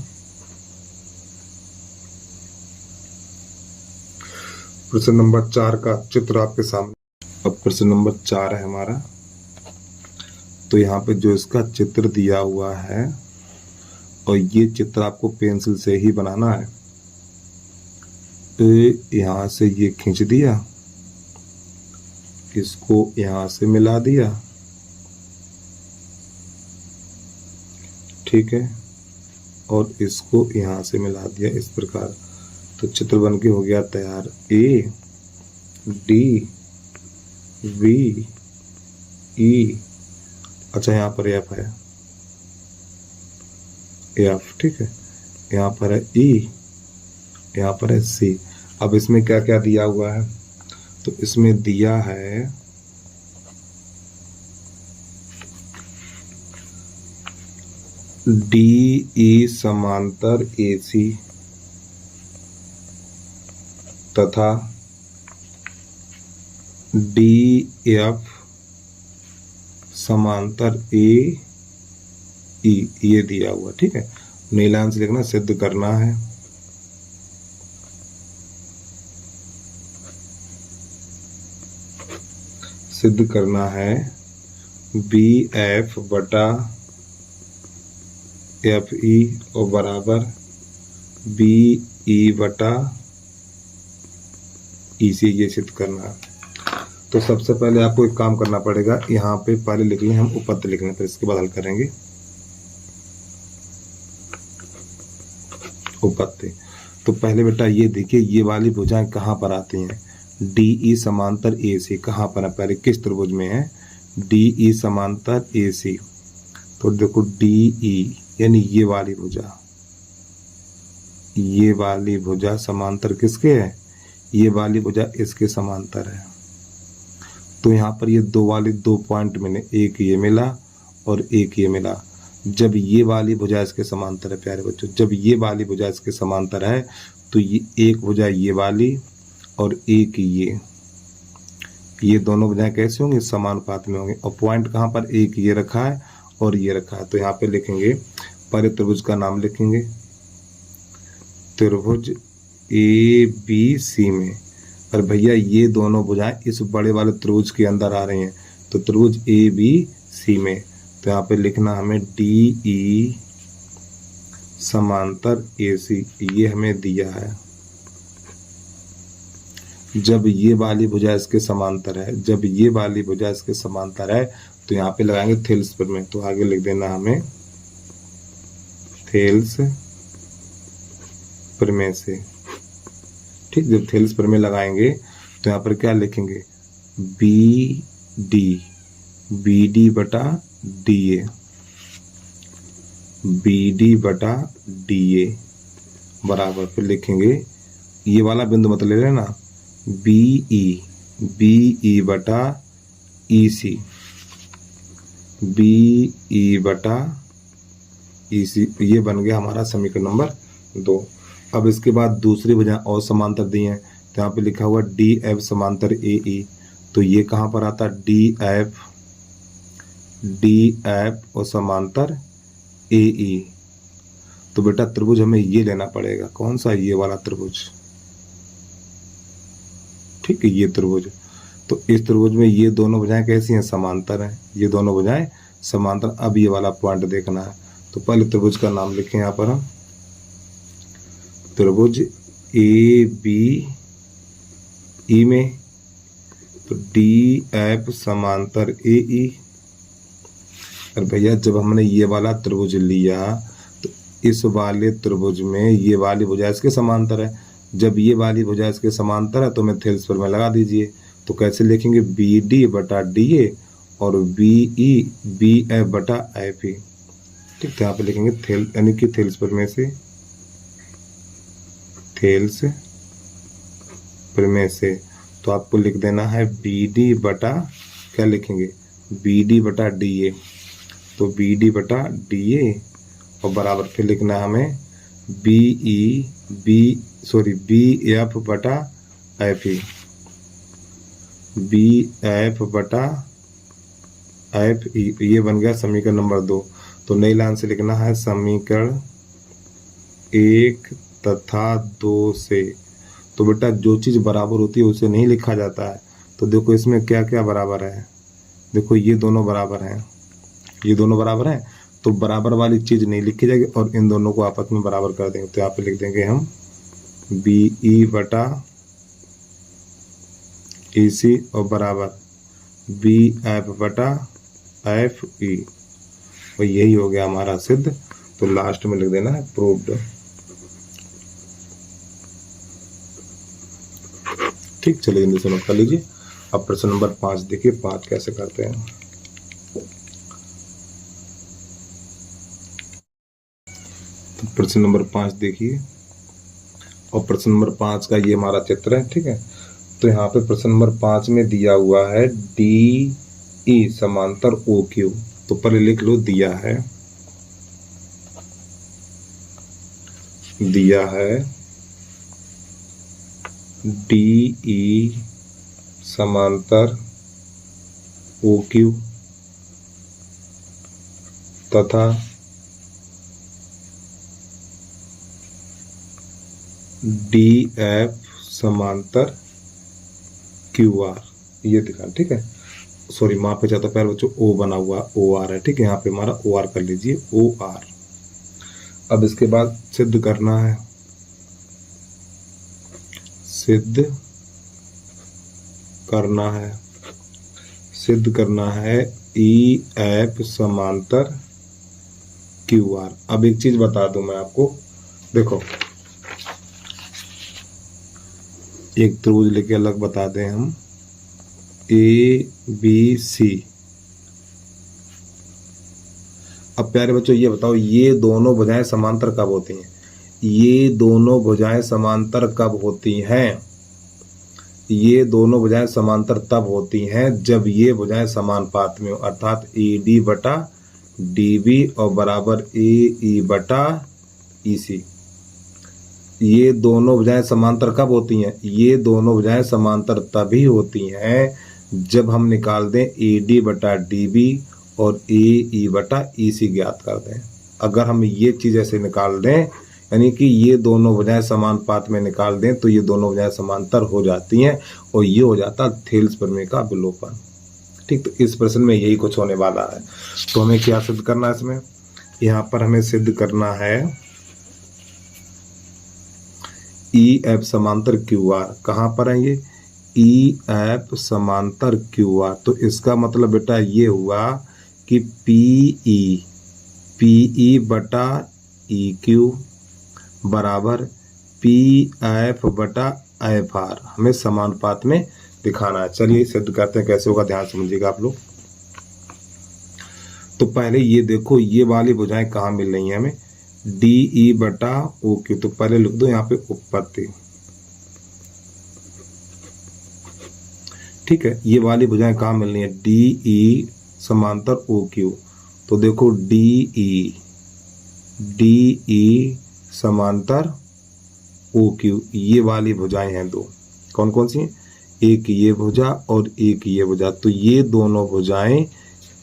प्रश्न नंबर 4 का चित्र आपके सामने। अब प्रश्न नंबर 4 है हमारा, तो यहाँ पे जो इसका चित्र दिया हुआ है, और ये चित्र आपको पेंसिल से ही बनाना है। तो यहाँ से ये खींच दिया, इसको यहाँ से मिला दिया, ठीक है, और इसको यहाँ से मिला दिया इस प्रकार। तो चित्र बन के हो गया तैयार। ए डी वी ई, अच्छा यहाँ पर एफ है, एफ, ठीक है, यहाँ पर है ई, यहाँ पर है सी। अब इसमें क्या क्या दिया हुआ है, तो इसमें दिया है डी ई समांतर ए सी तथा डी एफ समांतर ए ई, ये दिया हुआ, ठीक है। नीलान से लिखना, सिद्ध करना है सिद्ध करना है बी एफ बटा एफ ई और बराबर बी ई बटा ई से, ये सिद्ध करना है। तो सबसे पहले आपको एक काम करना पड़ेगा, यहाँ पे पहले लिख लें हम उपपत्ति लिख लें, फिर इसके बाद हल करेंगे उपपत्ति। तो पहले बेटा ये देखिए, ये वाली भुजाएं कहाँ पर आती हैं, डी ई समांतर ए सी कहाँ पर है, पहले किस त्रिभुज में है, डी ई समांतर ए सी। तो देखो डी ई यानी ये वाली भुजा, ये वाली भुजा समांतर किसके है, ये वाली भुजा इसके समांतर है। तो यहाँ पर ये दो वाले दो पॉइंट मिले, एक ये मिला और एक ये मिला। जब ये वाली भुजा इसके समांतर है प्यारे बच्चों, जब ये वाली भुजा इसके समांतर है तो ये एक भुजा ये वाली और एक ये दोनों भुजाएं कैसे होंगी, समानुपात में होंगे। और पॉइंट कहाँ पर, एक ये रखा है और ये रखा है। तो यहाँ पे लिखेंगे, पहले त्रिभुज का नाम लिखेंगे, त्रिभुज ए बी सी में। और भैया ये दोनों भुजाएं इस बड़े वाले त्रिभुज के अंदर आ रही हैं, तो त्रिभुज ए बी सी में। तो यहाँ पे लिखना हमें डी ई समांतर ए सी, ये हमें दिया है। जब ये वाली भुजा इसके समांतर है, जब ये वाली भुजा इसके समांतर है, तो यहाँ पे लगाएंगे थेल्स प्रमेय। तो आगे लिख देना हमें थेल्स प्रमेय से, ठीक। जब थेल्स प्रमेय लगाएंगे तो यहाँ पर क्या लिखेंगे, बी डी बटा डी ए, बी डी बटा डी ए बराबर, फिर लिखेंगे ये वाला बिंदु मत ले लेना, बी ई बटा ई सी, बी ई बटा ई सी, ये बन गया हमारा समीकरण नंबर 2। अब इसके बाद दूसरी भुजाएं और समांतर दी हैं, तो यहाँ पे लिखा हुआ डी एफ समांतर ए ई। तो ये कहाँ पर आता, डी एफ और समांतर ए ई। तो बेटा त्रिभुज हमें ये लेना पड़ेगा, कौन सा, ये वाला त्रिभुज, ठीक है, ये त्रिभुज। तो इस त्रिभुज में ये दोनों भुजाएं कैसी हैं, समांतर हैं, ये दोनों भुजाएं समांतर। अब ये वाला पॉइंट देखना है, तो पहले त्रिभुज का नाम लिखें यहाँ पर हम, त्रिभुज ए बी ई में, तो डी एफ समांतर ए ई। और भैया जब हमने ये वाला त्रिभुज लिया तो इस वाले त्रिभुज में ये वाली भुजा इसके समांतर है। जब ये वाली भुजा इसके समांतर है तो मैं थेल्स प्रमेय लगा दीजिए। तो कैसे लिखेंगे, बी डी बटा डी ए और बी ई बी एफ बटा एफ ई, ठीक। तो यहाँ पे लिखेंगे थेल यानी कि थेल्स प्रमेय से, थेल्स प्रमेय से। तो आपको लिख देना है बी डी बटा, क्या लिखेंगे, बी डी बटा डी ए। तो बी डी बटा डी ए और बराबर फिर लिखना है हमें बी एफ बटा एफ ई, बी एफ बटा एफ ई। ये बन गया समीकरण नंबर 2। तो नई लाइन से लिखना है समीकरण 1 तथा 2 से। तो बेटा जो चीज़ बराबर होती है उसे नहीं लिखा जाता है। तो देखो इसमें क्या क्या बराबर है, देखो ये दोनों बराबर हैं, ये दोनों बराबर हैं, तो बराबर वाली चीज नहीं लिखी जाएगी और इन दोनों को आपस में बराबर कर देंगे। तो यहाँ पे लिख देंगे हम BE बटा EC और बराबर BF बटा FE, और यही हो गया हमारा सिद्ध। तो लास्ट में लिख देना है प्रूव्ड। ठीक, चलिए जल्दी से नोट कर लीजिए। अब प्रश्न नंबर 5 देखिए, 5 कैसे करते हैं। तो प्रश्न नंबर 5 देखिए, और प्रश्न नंबर 5 का ये हमारा चित्र है। ठीक है, तो यहाँ पे प्रश्न नंबर 5 में दिया हुआ है DE समांतर OQ। तो पहले लिख लो, दिया है DE समांतर OQ तथा DF समांतर QR, ये दिखा। ठीक है, सॉरी वहां पे चाहता पहले बच्चों O बना हुआ OR है। ठीक है, यहाँ पे हमारा OR कर लीजिए, OR। अब इसके बाद सिद्ध करना है, सिद्ध करना है EF समांतर QR। अब एक चीज बता दूं मैं आपको, देखो एक त्रिभुज लेके अलग बता दें हम, ABC। अब प्यारे बच्चों ये बताओ, ये दोनों भुजाएं समांतर कब होती हैं? ये दोनों भुजाएं समांतर कब होती हैं? ये दोनों भुजाएं समांतर तब होती हैं जब ये भुजाएं समानुपात में हो, अर्थात AD बटा DB और बराबर AE बटा EC। ये दोनों भुजाएं समांतर कब होती हैं? ये दोनों भुजाएं समांतर तभी होती हैं जब हम निकाल दें AD बटा DB और AE बटा EC ज्ञात कर दें। अगर हम ये चीज ऐसे निकाल दें, यानी कि ये दोनों भुजाएं समानुपात में निकाल दें, तो ये दोनों भुजाएं समांतर हो जाती हैं और ये हो जाता थेल्स प्रमेय का विलोपन। ठीक, तो इस प्रश्न में यही कुछ होने वाला है। तो हमें क्या सिद्ध करना है इसमें? यहाँ पर हमें सिद्ध करना है EF समांतर QR। कहाँ पर है ये? EF समांतर QR। तो इसका मतलब बेटा ये हुआ कि PE बटा EQ बराबर PF बटा FR हमें समानुपात में दिखाना है। चलिए सिद्ध करते हैं, कैसे होगा ध्यान समझिएगा आप लोग। तो पहले ये देखो, ये वाली भुजाएं कहाँ मिल रही हैं हमें? DE बटा OQ। तो पहले लिख दो यहाँ पे उत्पत्ति। ठीक है, ये वाली भुजाएं कहाँ मिल रही है? DE समांतर OQ। तो देखो DE समांतर OQ, ये वाली भुजाएं हैं दो। कौन कौन सी हैं? एक ये भुजा और एक ये भुजा। तो ये दोनों भुजाएं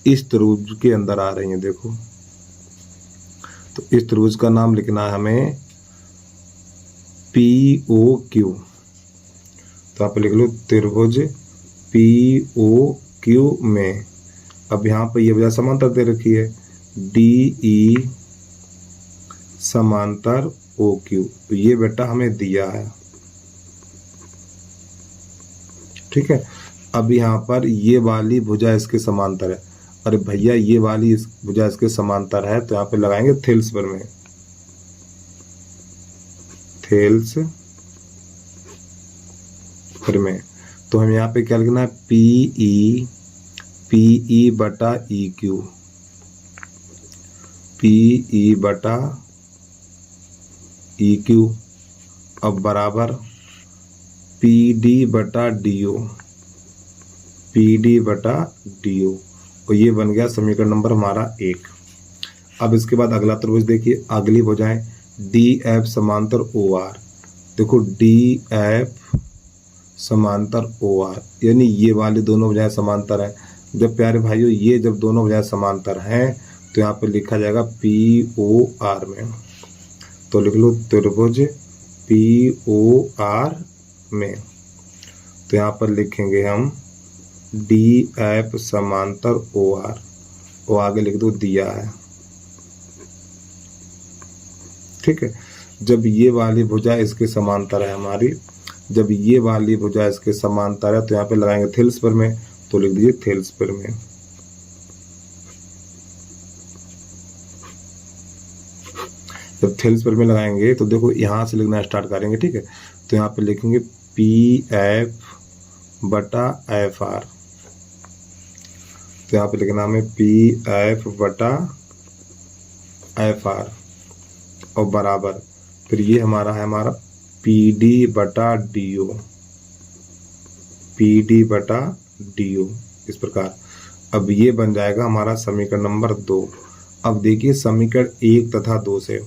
इस त्रिभुज के अंदर आ रही हैं। देखो, तो इस त्रिभुज का नाम लिखना है हमें POQ। तो आप लिख लो त्रिभुज POQ में। अब यहाँ पे ये भुजा समांतर दे रखी है, DE समांतर OQ। तो ये बेटा हमें दिया है। ठीक है, अब यहाँ पर ये वाली भुजा इसके समांतर है। अरे भैया, ये वाली भुजा इसके समांतर है, तो यहाँ पे लगाएंगे थेल्स प्रमेय। थेल्स प्रमेय। तो हम यहाँ पे क्या लिखना है? PE बटा EQ, PE बटा EQ अब बराबर PD बटा DO, PD बटा DO। और ये बन गया समीकरण नंबर हमारा 1। अब इसके बाद अगला त्रिभुज देखिए, अगली भुजाएं DF समांतर OR। देखो DF समांतर OR, यानी ये वाली दोनों भुजाएं समांतर हैं। जब प्यारे भाइयों ये जब दोनों भुजाएं समांतर हैं तो यहाँ पे लिखा जाएगा POR में। तो लिख लो त्रिभुज POR में। तो यहाँ पर लिखेंगे हम DF समांतर OR। और आगे लिख दो दिया है। ठीक है, जब ये वाली भुजा इसके समांतर है हमारी, जब ये वाली भुजा इसके समांतर है तो यहाँ पे लगाएंगे थिल्स पर में, तो लिख दीजिए थिल्स पर में। जब थिल्स पर में लगाएंगे तो देखो यहाँ से लिखना स्टार्ट करेंगे। ठीक है, तो यहाँ पे लिखेंगे पी एफ बटा एफ आर, तो यहाँ पे लिखना हमें पी एफ बटा एफ आर और बराबर, फिर ये हमारा है हमारा पी डी बटा डी ओ, पी डी बटा डी ओ, इस प्रकार। अब ये बन जाएगा हमारा समीकरण नंबर 2। अब देखिए समीकरण 1 तथा 2 से,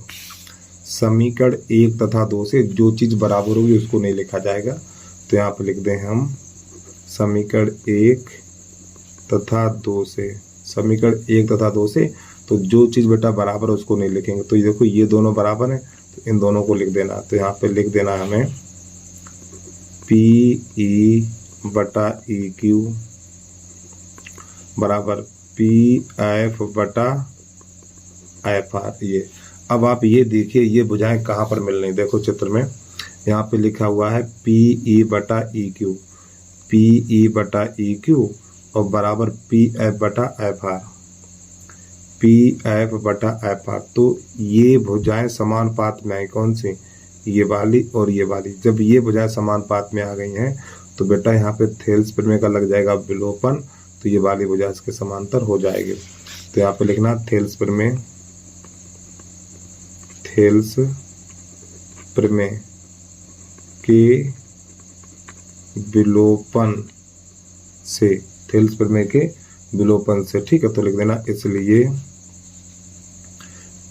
समीकरण 1 तथा 2 से जो चीज बराबर होगी उसको नहीं लिखा जाएगा, तो यहाँ पे लिख दें हम समीकरण 1 तथा 2 से, समीकरण 1 तथा 2 से, तो जो चीज बेटा बराबर है उसको नहीं लिखेंगे। तो ये देखो ये दोनों बराबर है तो इन दोनों को लिख देना, तो यहाँ पे लिख देना हमें पी ई बटा ई क्यू बराबर पी एफ बटा एफ आर। ये अब आप ये देखिए ये भुजाएं कहाँ पर मिल रही, देखो चित्र में यहाँ पे लिखा हुआ है पी ई बटा ई क्यू, पी ई बटा ई क्यू और बराबर पी एफ बटा एफ आर, पी एफ बटा एफ आर। तो ये भुजाएं समानुपात में आई, कौन सी, ये वाली और ये वाली। जब ये भुजाएं समानुपात में आ गई हैं तो बेटा यहाँ पे थेल्स प्रमेय का लग जाएगा विलोपन, तो ये वाली भुजा इसके समांतर हो जाएगी। तो यहाँ पे लिखना थेल्स प्रमेय, थेल्स प्रमेय के विलोपन से, थेल्स प्रमेय के विलोपन से। ठीक है, तो लिख देना इसलिए,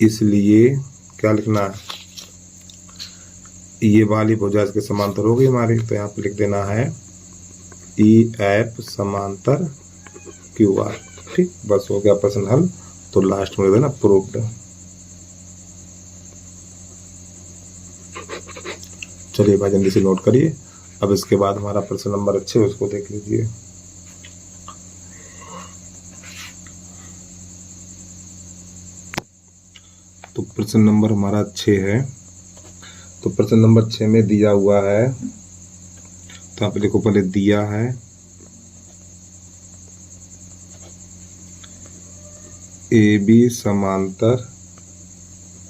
इसलिए क्या लिखना है, ये वाली भुजा इसके समांतर हो गई हमारी, तो यहाँ पे लिख देना है ई एफ समांतर क्यू आर। ठीक, बस हो गया प्रश्न हल। तो लास्ट में देना प्रूव्ड। चलिए भाई जल्दी से नोट करिए। अब इसके बाद हमारा प्रश्न नंबर 6 उसको देख लीजिए। तो प्रश्न नंबर हमारा 6 है। तो प्रश्न नंबर 6 में दिया हुआ है, तो आप देखो पहले दिया है ए बी समांतर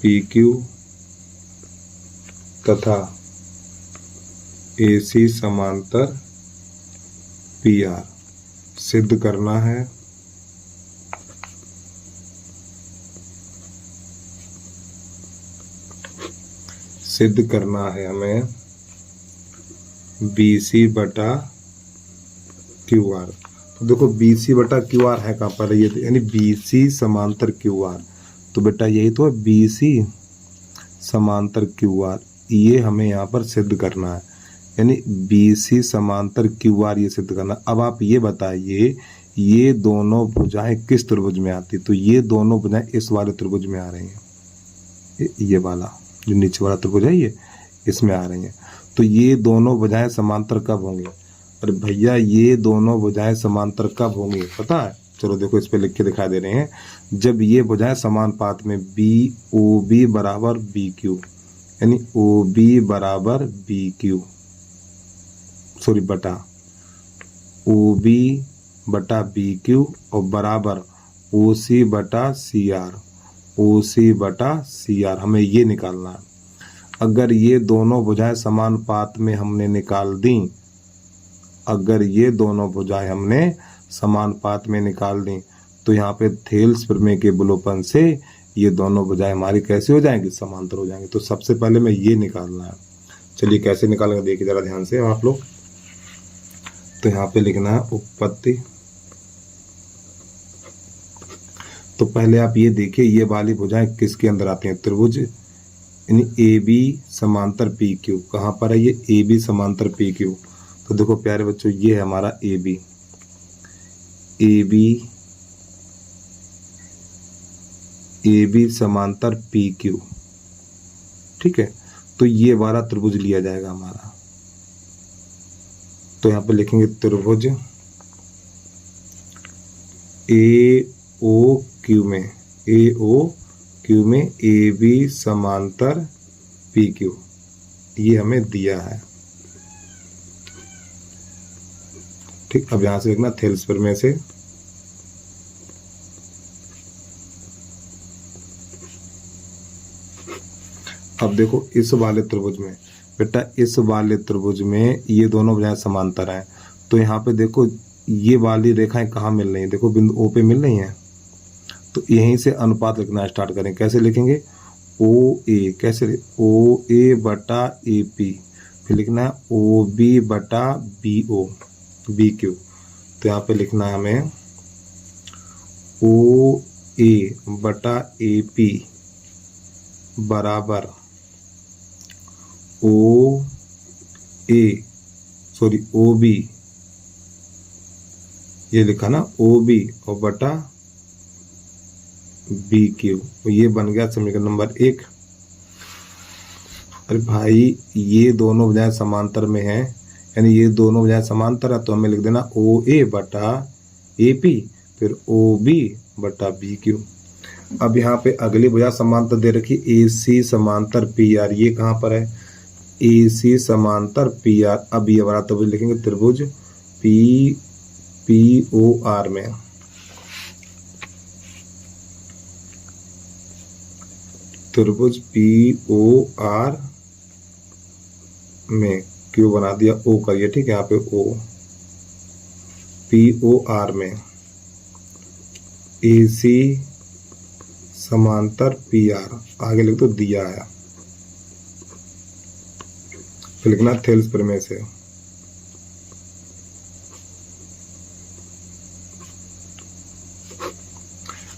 पी क्यू तथा ए सी समांतर पी आर सिद्ध करना है। सिद्ध करना है हमें बी सी बटा क्यू आर। तो देखो बी सी बटा क्यू आर है कहाँ पर, ये यानी बी सी समांतर क्यू आर। तो बेटा यही तो है बी सी समांतर क्यू आर, ये हमें यहाँ पर सिद्ध करना है, यानी बी सी समांतर क्यू आर ये सिद्ध करना। अब आप ये बताइए ये दोनों भुजाएं किस त्रिभुज में आती, तो ये दोनों भुजाएं इस वाले त्रिभुज में आ रही हैं, ये वाला जो नीचे वाला त्रिभुज है ये इसमें आ रही हैं। तो ये दोनों भुजाएं समांतर कब होंगी, अरे भैया ये दोनों भुजाएं समांतर कब होंगी पता है, चलो देखो इस पे लिख के दिखा दे रहे हैं, जब ये भुजाएं समानुपात में बी ओ बी बराबर बी क्यू, यानी ओ बी बराबर बी क्यू, सॉरी बटा ओ बी बटा बी क्यू और बराबर ओ सी बटा सी आर, ओ सी बटा सी आर, हमें ये निकालना है। अगर ये दोनों भुजाएं समानुपात में हमने निकाल दी, अगर ये दोनों भुजाएं हमने समानुपात में निकाल दी तो यहाँ पे थेल्स प्रमेय के विलोपन से ये दोनों भुजाएं हमारी कैसे हो जाएंगी, समांतर हो जाएंगी। तो सबसे पहले मैं ये निकालना है, चलिए कैसे निकालेंगे देखिए जरा ध्यान से आप लोग। तो यहाँ पे लिखना है उत्पत्ति। तो पहले आप ये देखिए ये वाली भुजाएं किसके अंदर आती हैं, त्रिभुज यानी ए बी समांतर पी क्यू, कहाँ पर है ये ए बी समांतर पी क्यू। तो देखो प्यारे बच्चों ये है हमारा A B, A B, A B समांतर पी क्यू, ठीक है। तो ये वाला त्रिभुज लिया जाएगा हमारा, तो यहाँ पे लिखेंगे त्रिभुज ए ओ क्यू में, ए ओ क्यू में ए बी समांतर पी क्यू, ये हमें दिया है। ठीक, अब यहां से देखना थेल्स प्रमेय से अब देखो इस वाले त्रिभुज में बेटा, इस वाले त्रिभुज में ये दोनों भुजाएं समांतर हैं, तो यहाँ पे देखो ये वाली रेखाएं कहाँ मिल रही हैं, देखो बिंदु ओ पे मिल रही हैं, तो यहीं से अनुपात लिखना स्टार्ट करें। कैसे लिखेंगे, ओ ए, कैसे, ओ ए बटा ए पी, फिर लिखना है ओ बी बटा बी ओ बी क्यू, तो यहाँ पे लिखना है हमें ओ ए बटा ए पी बराबर ओ बी, ये लिखा ना ओ बी और बटा बी क्यू, तो ये बन गया समीकरण नंबर 1। अरे भाई ये दोनों भुजाएं समांतर में हैं, यानी ये दोनों भुजाएं समांतर है, तो हमें लिख देना ओ ए बटा ए पी फिर ओ बी बटा बी क्यू। अब यहाँ पे अगली भुजा समांतर दे रखी ए सी समांतर पी आर, ये कहाँ पर है, ए सी समांतर पी आर। अब ये वाला त्रिभुज लिखेंगे त्रिभुज पी ओ आर में, त्रिभुज पी ओ आर में क्यू बना दिया, ओ करिए, ठीक है, यहाँ पे ओ पी ओ आर में ए सी समांतर पी आर, आगे लिख दो दिया है, फिर लिखना थेल्स प्रमेय से।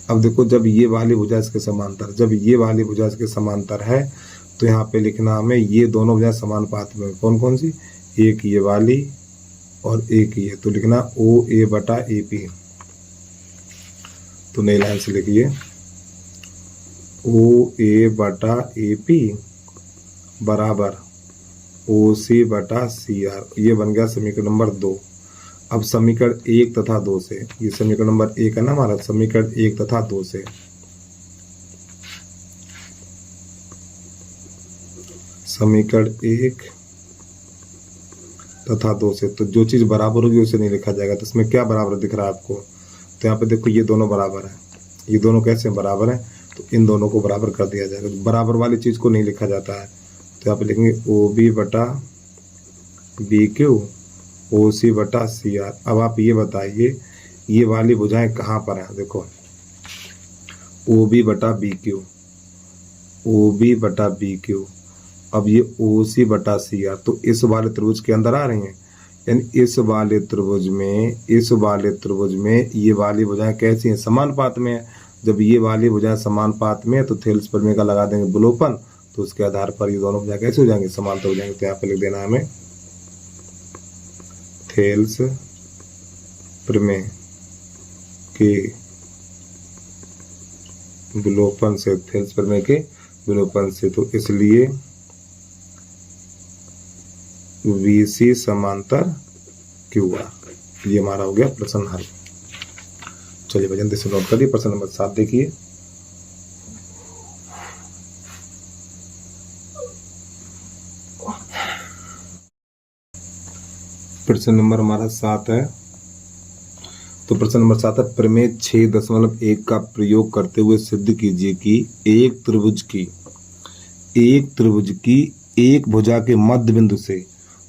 अब देखो जब ये वाली भुजा इसके समांतर, जब ये वाली भुजा इसके समांतर है, तो यहाँ पे लिखना हमें ये दोनों भुजाएं समानुपात में, कौन कौन सी, एक ये वाली और एक ये, तो लिखना ओ ए बटा ए पी, तो नई लाइन से लिखिए ओ ए बटा ए पी बराबर ओ सी बटा सी आर, ये बन गया समीकरण नंबर 2। अब समीकरण 1 तथा 2 से, ये समीकरण नंबर 1 है ना हमारा, समीकरण 1 तथा 2 से समीकरण 1 तथा 2 से, तो जो चीज बराबर होगी उसे नहीं लिखा जाएगा। तो इसमें क्या बराबर दिख रहा है आपको, तो यहाँ पे देखो ये दोनों बराबर है, ये दोनों कैसे बराबर हैं, तो इन दोनों को बराबर कर दिया जाएगा। बराबर वाली चीज को नहीं लिखा जाता है, तो यहाँ पे लिखेंगे ओ बी बटा बी क्यू ओ सी बटा सी आर। अब आप ये बताइए ये वाली भुजाएं कहाँ पर हैं, देखो ओ बी बटा बी क्यू, ओ बी बटा बी क्यू, अब ये ओ सी बटा सी आर, तो इस वाले त्रिभुज के अंदर आ रही हैं, यानी इस वाले त्रिभुज में ये वाली भुजाएं कैसी हैं, समानुपात में है। जब ये वाली भुजाएं समानुपात में है तो थेल्स प्रमेय का लगा देंगे विलोपन, तो उसके आधार पर ये दोनों भुजाएं कैसे हो जाएंगे, समांतर हो जाएंगे। तो यहाँ पे लिख देना हमें थेल्स प्रमेय के विलोपन से, थेल्स प्रमेय के विलोपन से, तो इसलिए VC समांतर QR, ये हमारा हो गया प्रश्न हल। चलिए भजन से नोट करिए, प्रश्न नंबर 7 देखिए। प्रश्न नंबर हमारा 7 है, तो प्रश्न नंबर 7 है, प्रमेय 6.1 का प्रयोग करते हुए सिद्ध कीजिए कि एक त्रिभुज की एक भुजा के मध्य बिंदु से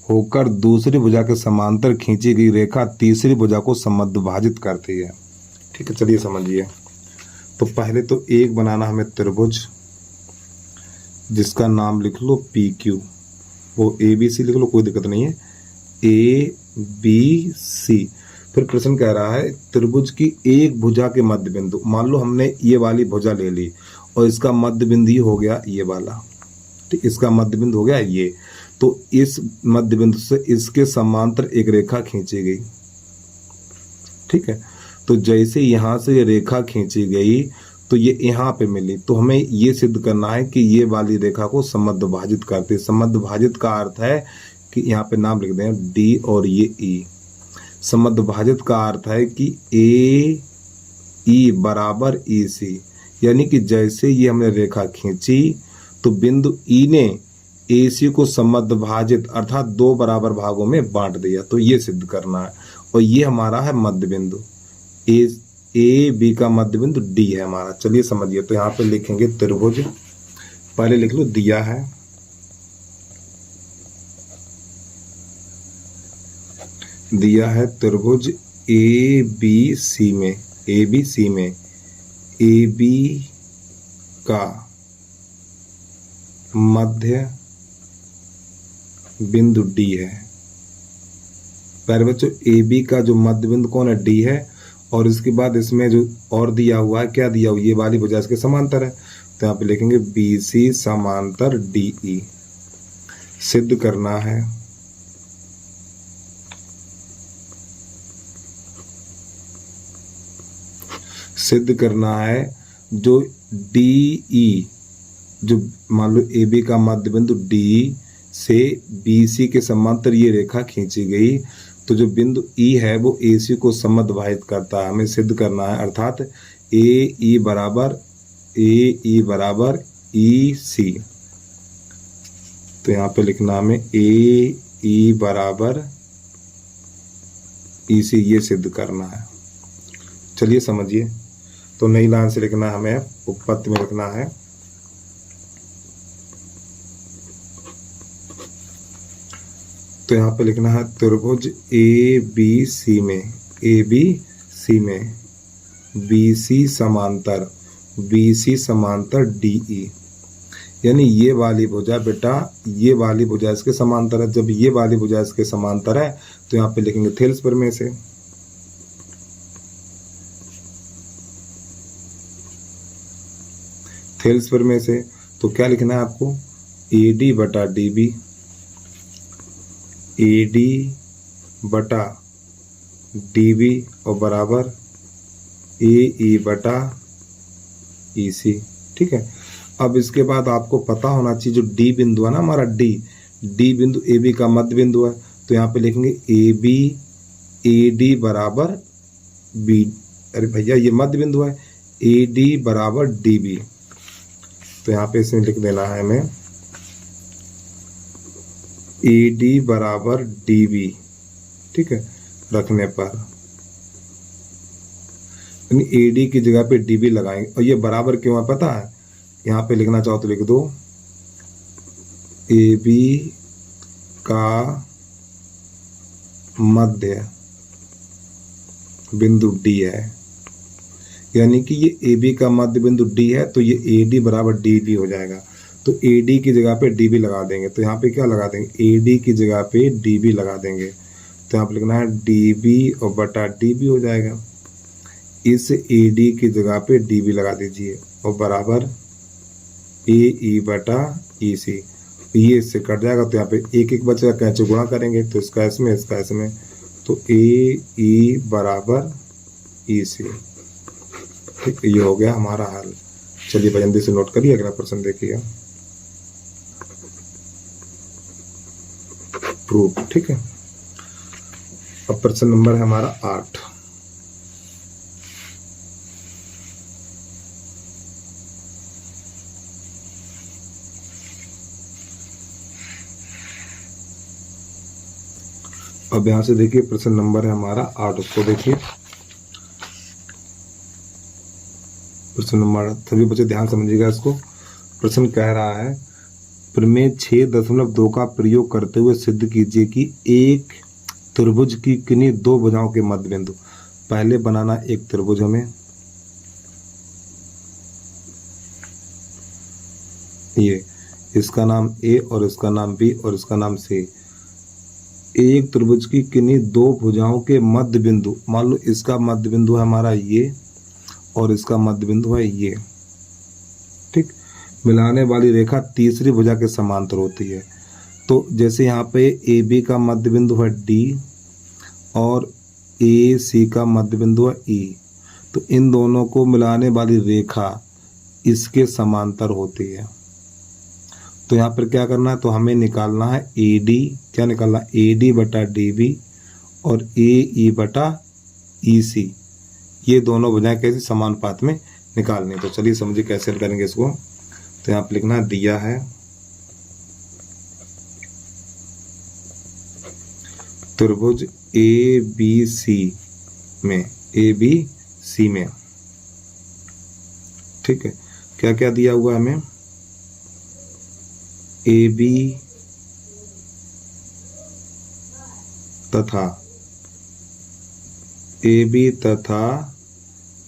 होकर दूसरी भुजा के समांतर खींची गई रेखा तीसरी भुजा को समद्विभाजित करती है। ठीक है, चलिए समझिए। तो पहले तो एक बनाना हमें त्रिभुज, जिसका नाम लिख लो PQ, वो ABC लिख लो, कोई दिक्कत नहीं है, ABC। फिर प्रश्न कह रहा है त्रिभुज की एक भुजा के मध्य बिंदु, मान लो हमने ये वाली भुजा ले ली और इसका मध्य बिंदु हो गया ये वाला, ठीक, इसका मध्य बिंदु हो गया ये, तो इस मध्य बिंदु से इसके समांतर एक रेखा खींची गई। ठीक है, तो जैसे यहां से ये रेखा खींची गई तो ये यहाँ पे मिली, तो हमें ये सिद्ध करना है कि ये वाली रेखा को समद्विभाजित करती है। समद्विभाजित का अर्थ है कि यहाँ पे नाम लिख दें D और ये E। समद्विभाजित का अर्थ है कि ई बराबर ई सी, यानी कि जैसे ये हमने रेखा खींची तो बिंदु ई ने ए सी को समद्विभाजित अर्थात दो बराबर भागों में बांट दिया। तो ये सिद्ध करना है, और ये हमारा है मध्य बिंदु, ए बी का मध्य बिंदु डी है हमारा। चलिए समझिए, तो यहाँ पे लिखेंगे त्रिभुज, पहले लिख लो दिया है, त्रिभुज ए बी सी में, ए बी का मध्य बिंदु डी है। पहले बच्चों ए बी का जो मध्य बिंदु कौन है, डी है, और इसके बाद इसमें जो और दिया हुआ है, क्या दिया हुआ, ये वाली भुजा इसके समांतर है, तो यहाँ पे लिखेंगे बी सी समांतर डी ई। सिद्ध करना है, जो डी ई, जो मान लो ए बी का मध्य बिंदु डी से बी सी के समांतर ये रेखा खींची गई, तो जो बिंदु ई है वो ए सी को समद्विभाजित करता है, हमें सिद्ध करना है, अर्थात ए ई बराबर ई सी। तो यहाँ पे लिखना हमें ए ई बराबर ई सी, ये सिद्ध करना है। चलिए समझिए, तो नई लाइन से लिखना है हमें, उपपत्ति में लिखना है, तो यहाँ पे लिखना है त्रिभुज ए बी सी में, बी सी समांतर डी ई, यानी ये वाली भुजा बेटा, ये वाली भुजा इसके समांतर है। जब ये वाली भुजा इसके समांतर है तो यहाँ पे लिखेंगे थेल्स प्रमेय से, तो क्या लिखना है आपको, ए डी बटा डी बी, और बराबर ए ई बटा ई सी। ठीक है, अब इसके बाद आपको पता होना चाहिए, जो डी बिंदु है ना हमारा, डी बिंदु ए बी का मध्य बिंदु है, तो यहाँ पे लिखेंगे ए डी बराबर बी, अरे भैया ये मध्य बिंदु है, ए डी बराबर डी बी, तो यहाँ पे इसमें लिख देना है हमें ए डी बराबर डी बी। ठीक है, रखने पर ए डी की जगह पे डी बी लगाएंगे, और ये बराबर क्यों है पता है, यहाँ पे लिखना चाहो तो लिख दो, ए बी का मध्य बिंदु डी है, यानी कि ये ए बी का मध्य बिंदु डी है, तो ये ए डी बराबर डी बी हो जाएगा। तो ए डी की जगह पे डी बी लगा देंगे, तो यहाँ पे क्या लगा देंगे, ए डी की जगह पे डी बी लगा देंगे, तो यहाँ पे लिखना है डी बी और बटा डी बी हो जाएगा। इस ए डी की जगह पे डी बी लगा दीजिए, और बराबर ए ई बटा ई सी, ये इससे कट जाएगा, तो यहाँ पे एक एक बचेगा, कैंची गुणा करेंगे, तो इसका इसमें, तो ए ई बराबर ई सी। ठीक, ये हो गया हमारा हल। चलिए जल्दी से नोट करिए, अगला प्रश्न देखिए, प्रूफ। ठीक है, अब प्रश्न नंबर है हमारा 8। अब यहां से देखिए प्रश्न नंबर है हमारा 8, उसको देखिए। प्रश्न नंबर, सभी बच्चे ध्यान समझिएगा इसको। प्रश्न कह रहा है, प्रमेय 6.2 का प्रयोग करते हुए सिद्ध कीजिए कि एक त्रिभुज की किन्हीं दो भुजाओं के मध्य बिंदु। पहले बनाना एक त्रिभुज हमें, ये इसका नाम ए और इसका नाम बी और इसका नाम सी। एक त्रिभुज की किन्हीं दो भुजाओं के मध्य बिंदु, मान लो इसका मध्य बिंदु है हमारा ये और इसका मध्य बिंदु है ये। ठीक, मिलाने वाली रेखा तीसरी भुजा के समांतर होती है। तो जैसे यहाँ पे ए बी का मध्य बिंदु है डी और ए सी का मध्य बिंदु है ई, तो इन दोनों को मिलाने वाली रेखा इसके समांतर होती है। तो यहाँ पर क्या करना है, तो हमें निकालना है ए डी, क्या निकालना है, ए डी बटा डी बी और ए ई बटा ई सी। ये दोनों भुजाएं कैसे समानुपात में निकालनी। तो चलिए समझिए कैसे करेंगे इसको। तो यहाँ पे लिखना दिया है त्रिभुज ए बी सी में, ए बी सी में, ठीक है, क्या क्या दिया हुआ है हमें, ए बी तथा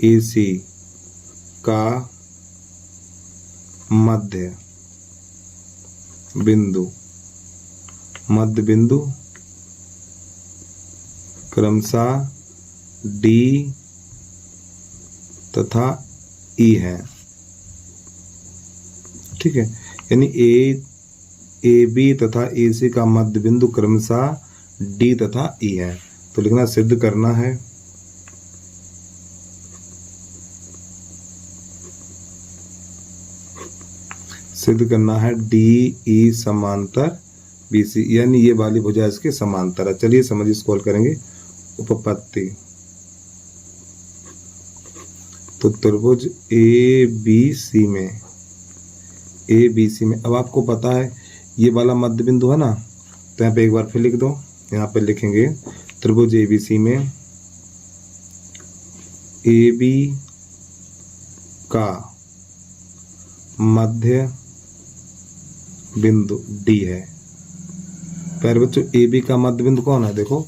ए सी का मध्य बिंदु क्रमशः डी तथा ई है, ठीक है। यानी ए बी तथा ए सी का मध्य बिंदु क्रमशः डी तथा ई है। तो लिखना सिद्ध करना है डी ई समांतर बी सी, यानी ये वाली भुजा इसके समांतर है। चलिए समझिए, स्क्रॉल करेंगे उपपत्ति। तो त्रिभुज ए बी सी में, अब आपको पता है ये वाला मध्य बिंदु है ना, तो यहाँ पे एक बार फिर लिख दो। यहाँ पे लिखेंगे त्रिभुज ए बी सी में ए बी का मध्य बिंदु डी है। प्यारे बच्चों, ए बी का मध्य बिंदु कौन है, देखो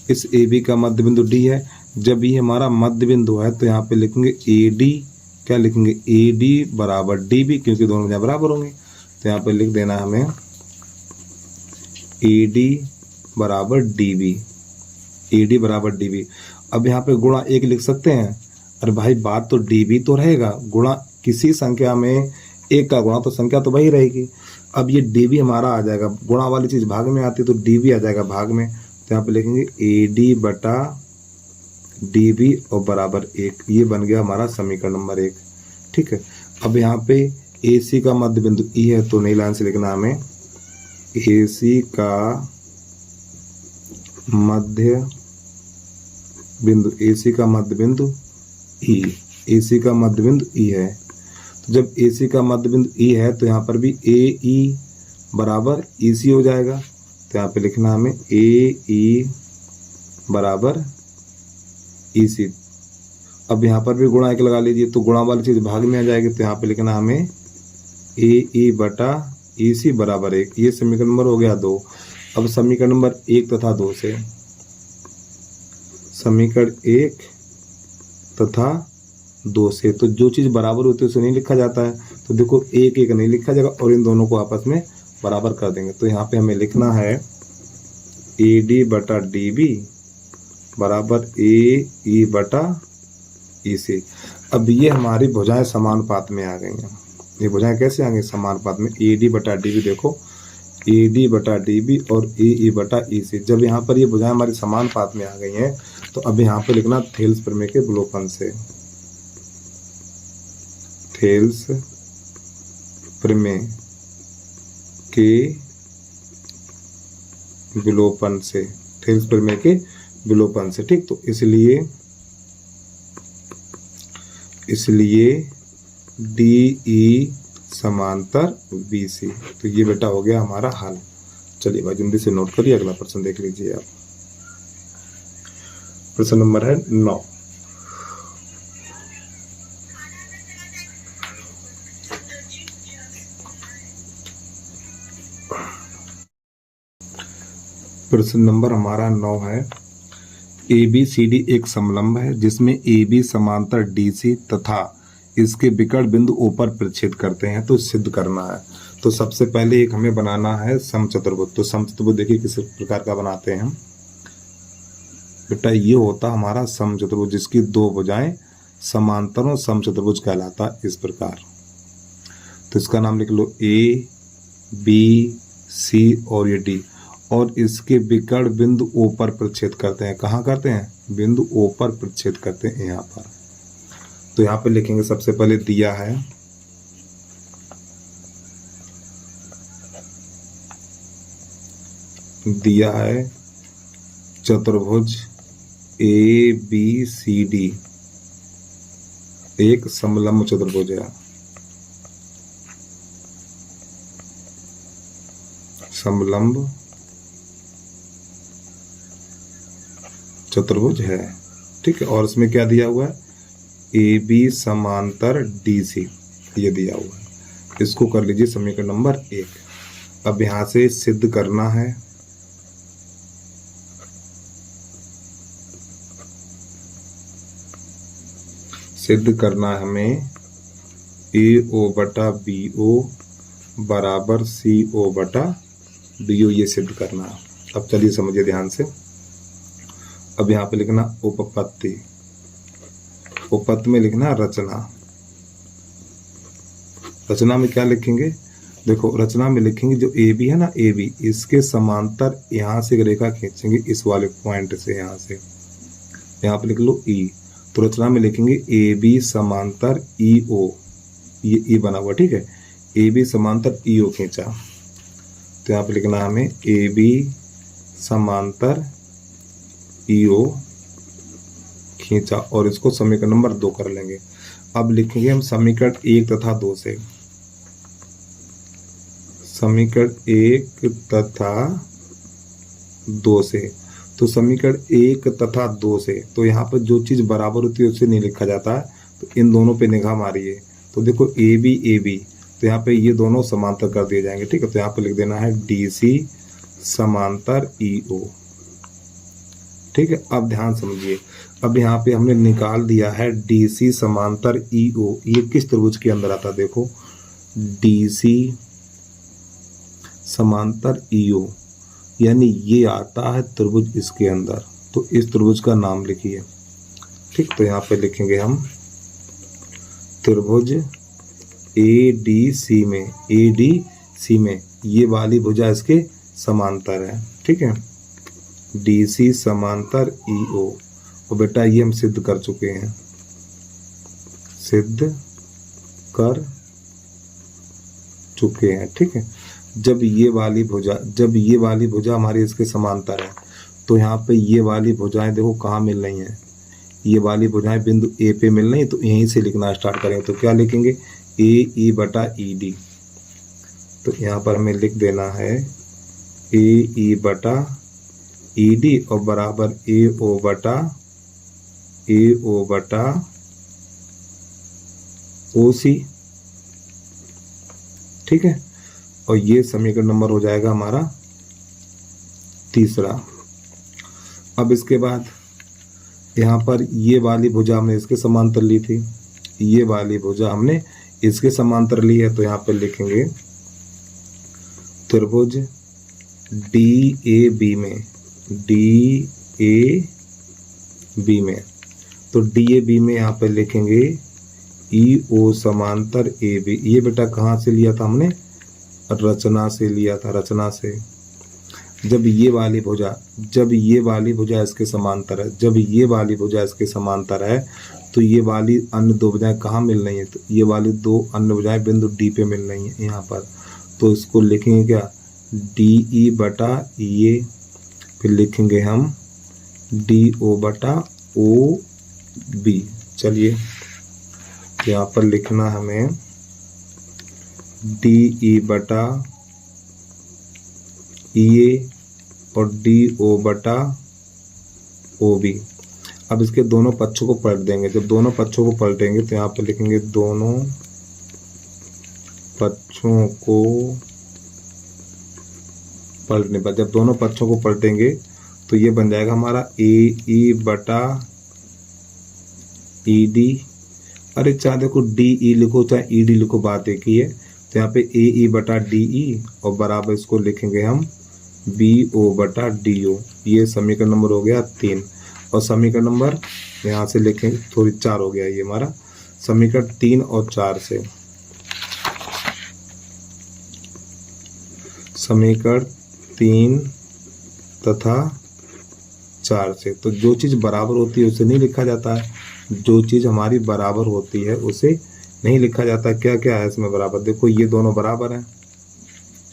इस ए बी का मध्य बिंदु डी है। जब ये हमारा मध्य बिंदु है तो यहाँ पे लिखेंगे ए डी, क्या लिखेंगे, ए डी बराबर डी बी, क्योंकि दोनों भुजाएं बराबर होंगे। तो यहाँ पे लिख देना हमें ए डी बराबर डी बी, ए डी बराबर डी बी। अब यहाँ पे गुणा एक लिख सकते हैं, अरे भाई बात तो डी बी तो रहेगा, गुणा किसी संख्या में एक का गुणा तो संख्या तो वही रहेगी। अब ये डी बी हमारा आ जाएगा, गुणा वाली चीज भाग में आती है तो डी बी आ जाएगा भाग में। तो यहाँ पे लिखेंगे ए डी बटा डी बी और बराबर एक, ये बन गया हमारा समीकरण नंबर 1, ठीक है। अब यहाँ पे ए सी का मध्य बिंदु ई है, तो नई लाइन से लिखना हमें ए सी का मध्य बिंदु, ए सी का मध्य बिंदु ई, ए सी का मध्य बिंदु ई है। तो जब ए सी का मध्य बिंदु ई है तो यहाँ पर भी ए ई बराबर ई सी हो जाएगा। तो यहाँ पे लिखना हमें ए ई बराबर ई सी। अब यहाँ पर भी गुणा एक लगा लीजिए, तो गुणा वाली चीज भाग में आ जाएगी। तो यहाँ पे लिखना हमें ए ई बटा ई सी बराबर 1, ये समीकरण नंबर हो गया 2। अब समीकरण नंबर 1 तथा 2 से, समीकरण 1 तथा 2 से, तो जो चीज बराबर होती है उसे नहीं लिखा जाता है। तो देखो 1 1 नहीं लिखा जाएगा और इन दोनों को आपस में बराबर कर देंगे। तो यहाँ पे हमें लिखना है ए डी बटा डी बी बराबर ए ई बटा ई सी। अब ये हमारी भुजाएं समानुपात में आ गई हैं। ये भुजाएं कैसे आ गई समानुपात में, ए डी बटा डी बी, देखो ए डी बटा डी बी और ए ई बटा ई सी। जब यहाँ पर ये भुजाएं हमारी समानुपात में आ गई हैं तो अब यहाँ पे लिखना थेल्स प्रमेय के विलोपन से, थेल्स प्रमेय के विलोपन से, थेल्स प्रमेय के विलोपन से, ठीक। तो इसलिए डी ई समांतर बी सी। तो ये बेटा हो गया हमारा हल। चलिए भाई जल्दी से नोट करिए, अगला प्रश्न देख लीजिए आप। प्रश्न नंबर है 9। प्रश्न नंबर हमारा 9 है। ए बी सी डी एक समलंब है जिसमें ए बी समांतर डी सी तथा इसके विकर्ण बिंदु ओ पर प्रतिच्छेद करते हैं, तो सिद्ध करना है। तो सबसे पहले एक हमें बनाना है समचतुर्भुज। तो समचतुर्भुज देखिए किस प्रकार का बनाते हैं हम बेटा, ये होता हमारा समचतुर्भुज जिसकी दो भुजाएं समांतर और समचतुर्भुज कहलाता है इस प्रकार। तो इसका नाम लिख लो ए बी सी और ये डी, और इसके विकर्ण बिंदु ओ पर प्रतिच्छेद करते हैं। कहाँ करते हैं, बिंदु ओ पर प्रतिच्छेद करते हैं यहाँ पर। तो यहाँ पे लिखेंगे सबसे पहले दिया है चतुर्भुज ए बी सी डी एक समलंब चतुर्भुज है, समलंब चतुर्भुज है, ठीक है। और इसमें क्या दिया हुआ है, ए बी समांतर डी सी, ये दिया हुआ है। इसको कर लीजिए समीकरण नंबर 1। अब यहां से सिद्ध करना है, सिद्ध करना है हमें ए ओ बटा बी ओ बराबर सी ओ बटा डी ओ, ये सिद्ध करना है। अब चलिए समझिए ध्यान से। अब यहाँ पे लिखना उपपत्ति, उपपत्ति में लिखना रचना। रचना में क्या लिखेंगे, देखो रचना में लिखेंगे जो ए बी है ना, ए बी, इसके समांतर यहाँ से एक रेखा खींचेंगे इस वाले पॉइंट से, यहाँ से, यहाँ पे लिख लो ई। तो रचना में लिखेंगे ए बी समांतर ई ओ, ये ई बना हुआ, ठीक है। ए बी समांतर ई ओ खींचा, तो यहाँ पे लिखना हमें ए बी समांतर ई ओ खींचा, और इसको समीकरण नंबर 2 कर लेंगे। अब लिखेंगे हम समीकरण 1 तथा 2 से, समीकरण 1 तथा 2 से। तो समीकरण 1 तथा 2 से, तो यहाँ पर जो चीज बराबर होती है उसे नहीं लिखा जाता है, तो इन दोनों पे निगाह मारिए। तो देखो ए बी, तो यहाँ पे ये दोनों समांतर कर दिए जाएंगे, ठीक है। तो यहाँ पे लिख देना है डी सी समांतर ई ओ, ठीक है। अब ध्यान समझिए, अब यहाँ पे हमने निकाल दिया है डी सी समांतर ई ओ, ये किस त्रिभुज के अंदर आता है, देखो डी सी समांतर ई ओ, यानी ये आता है त्रिभुज इसके अंदर। तो इस त्रिभुज का नाम लिखिए, ठीक। तो यहाँ पे लिखेंगे हम त्रिभुज ए डी सी में, ए डी सी में ये वाली भुजा इसके समांतर है, ठीक है, डी सी समांतर ई ओ। और बेटा ये हम सिद्ध कर चुके हैं, सिद्ध कर चुके हैं, ठीक है। जब ये वाली भुजा हमारी इसके समांतर है, तो यहाँ पे ये वाली भुजाएं देखो कहाँ मिल रही हैं, ये वाली भुजाएं बिंदु ए पे मिल रही हैं। तो यहीं से लिखना स्टार्ट करेंगे, तो क्या लिखेंगे ए ई बटा ई डी। तो यहाँ पर हमें लिख देना है ए ई बटा ई डी और बराबर ए ओ बटा ओ सी, ठीक है। और ये समीकरण नंबर हो जाएगा हमारा 3। अब इसके बाद यहाँ पर ये वाली भुजा हमने इसके समांतर ली थी, ये वाली भुजा हमने इसके समांतर ली है। तो यहाँ पे लिखेंगे त्रिभुज डी ए बी में, डी ए बी में, तो डी ए बी में यहाँ पे लिखेंगे ई ओ समांतर ए बी। ये बेटा कहाँ से लिया था हमने, रचना से लिया था, रचना से। जब ये वाली भुजा इसके समांतर है, जब ये वाली भुजा इसके समांतर है, तो ये वाली अन्य दो भुजाएं कहाँ मिल रही हैं, तो ये वाली दो अन्य भुजाएं बिंदु डी पे मिल रही हैं यहाँ पर। तो इसको लिखेंगे क्या, डी ई बटा ये, फिर लिखेंगे हम डी ओ बटा ओ बी। चलिए यहाँ पर लिखना हमें डी ई बटा ए और डी ओ बटा ओ बी। अब इसके दोनों पक्षों को पलट देंगे। जब दोनों पक्षों को पलटेंगे तो यहाँ पे लिखेंगे दोनों पक्षों को पलटने पर, जब दोनों पक्षों को पलटेंगे तो ये बन जाएगा हमारा ए ई बटा ई डी। अरे चाहे देखो डी ई लिखो चाहे ई डी लिखो, बात एक ही है। तो यहाँ पे ए ई बटा डी ई और बराबर इसको लिखेंगे हम बी ओ बटा डी ओ। ये समीकरण नंबर हो गया 3। और समीकरण नंबर यहाँ से लिखेंगे थोड़ी 4 हो गया ये हमारा। समीकरण 3 और 4 से, समीकरण 3 तथा 4 से, तो जो चीज़ बराबर होती है उसे नहीं लिखा जाता है, जो चीज़ हमारी बराबर होती है उसे नहीं लिखा जाता। क्या क्या है इसमें बराबर, देखो ये दोनों बराबर हैं,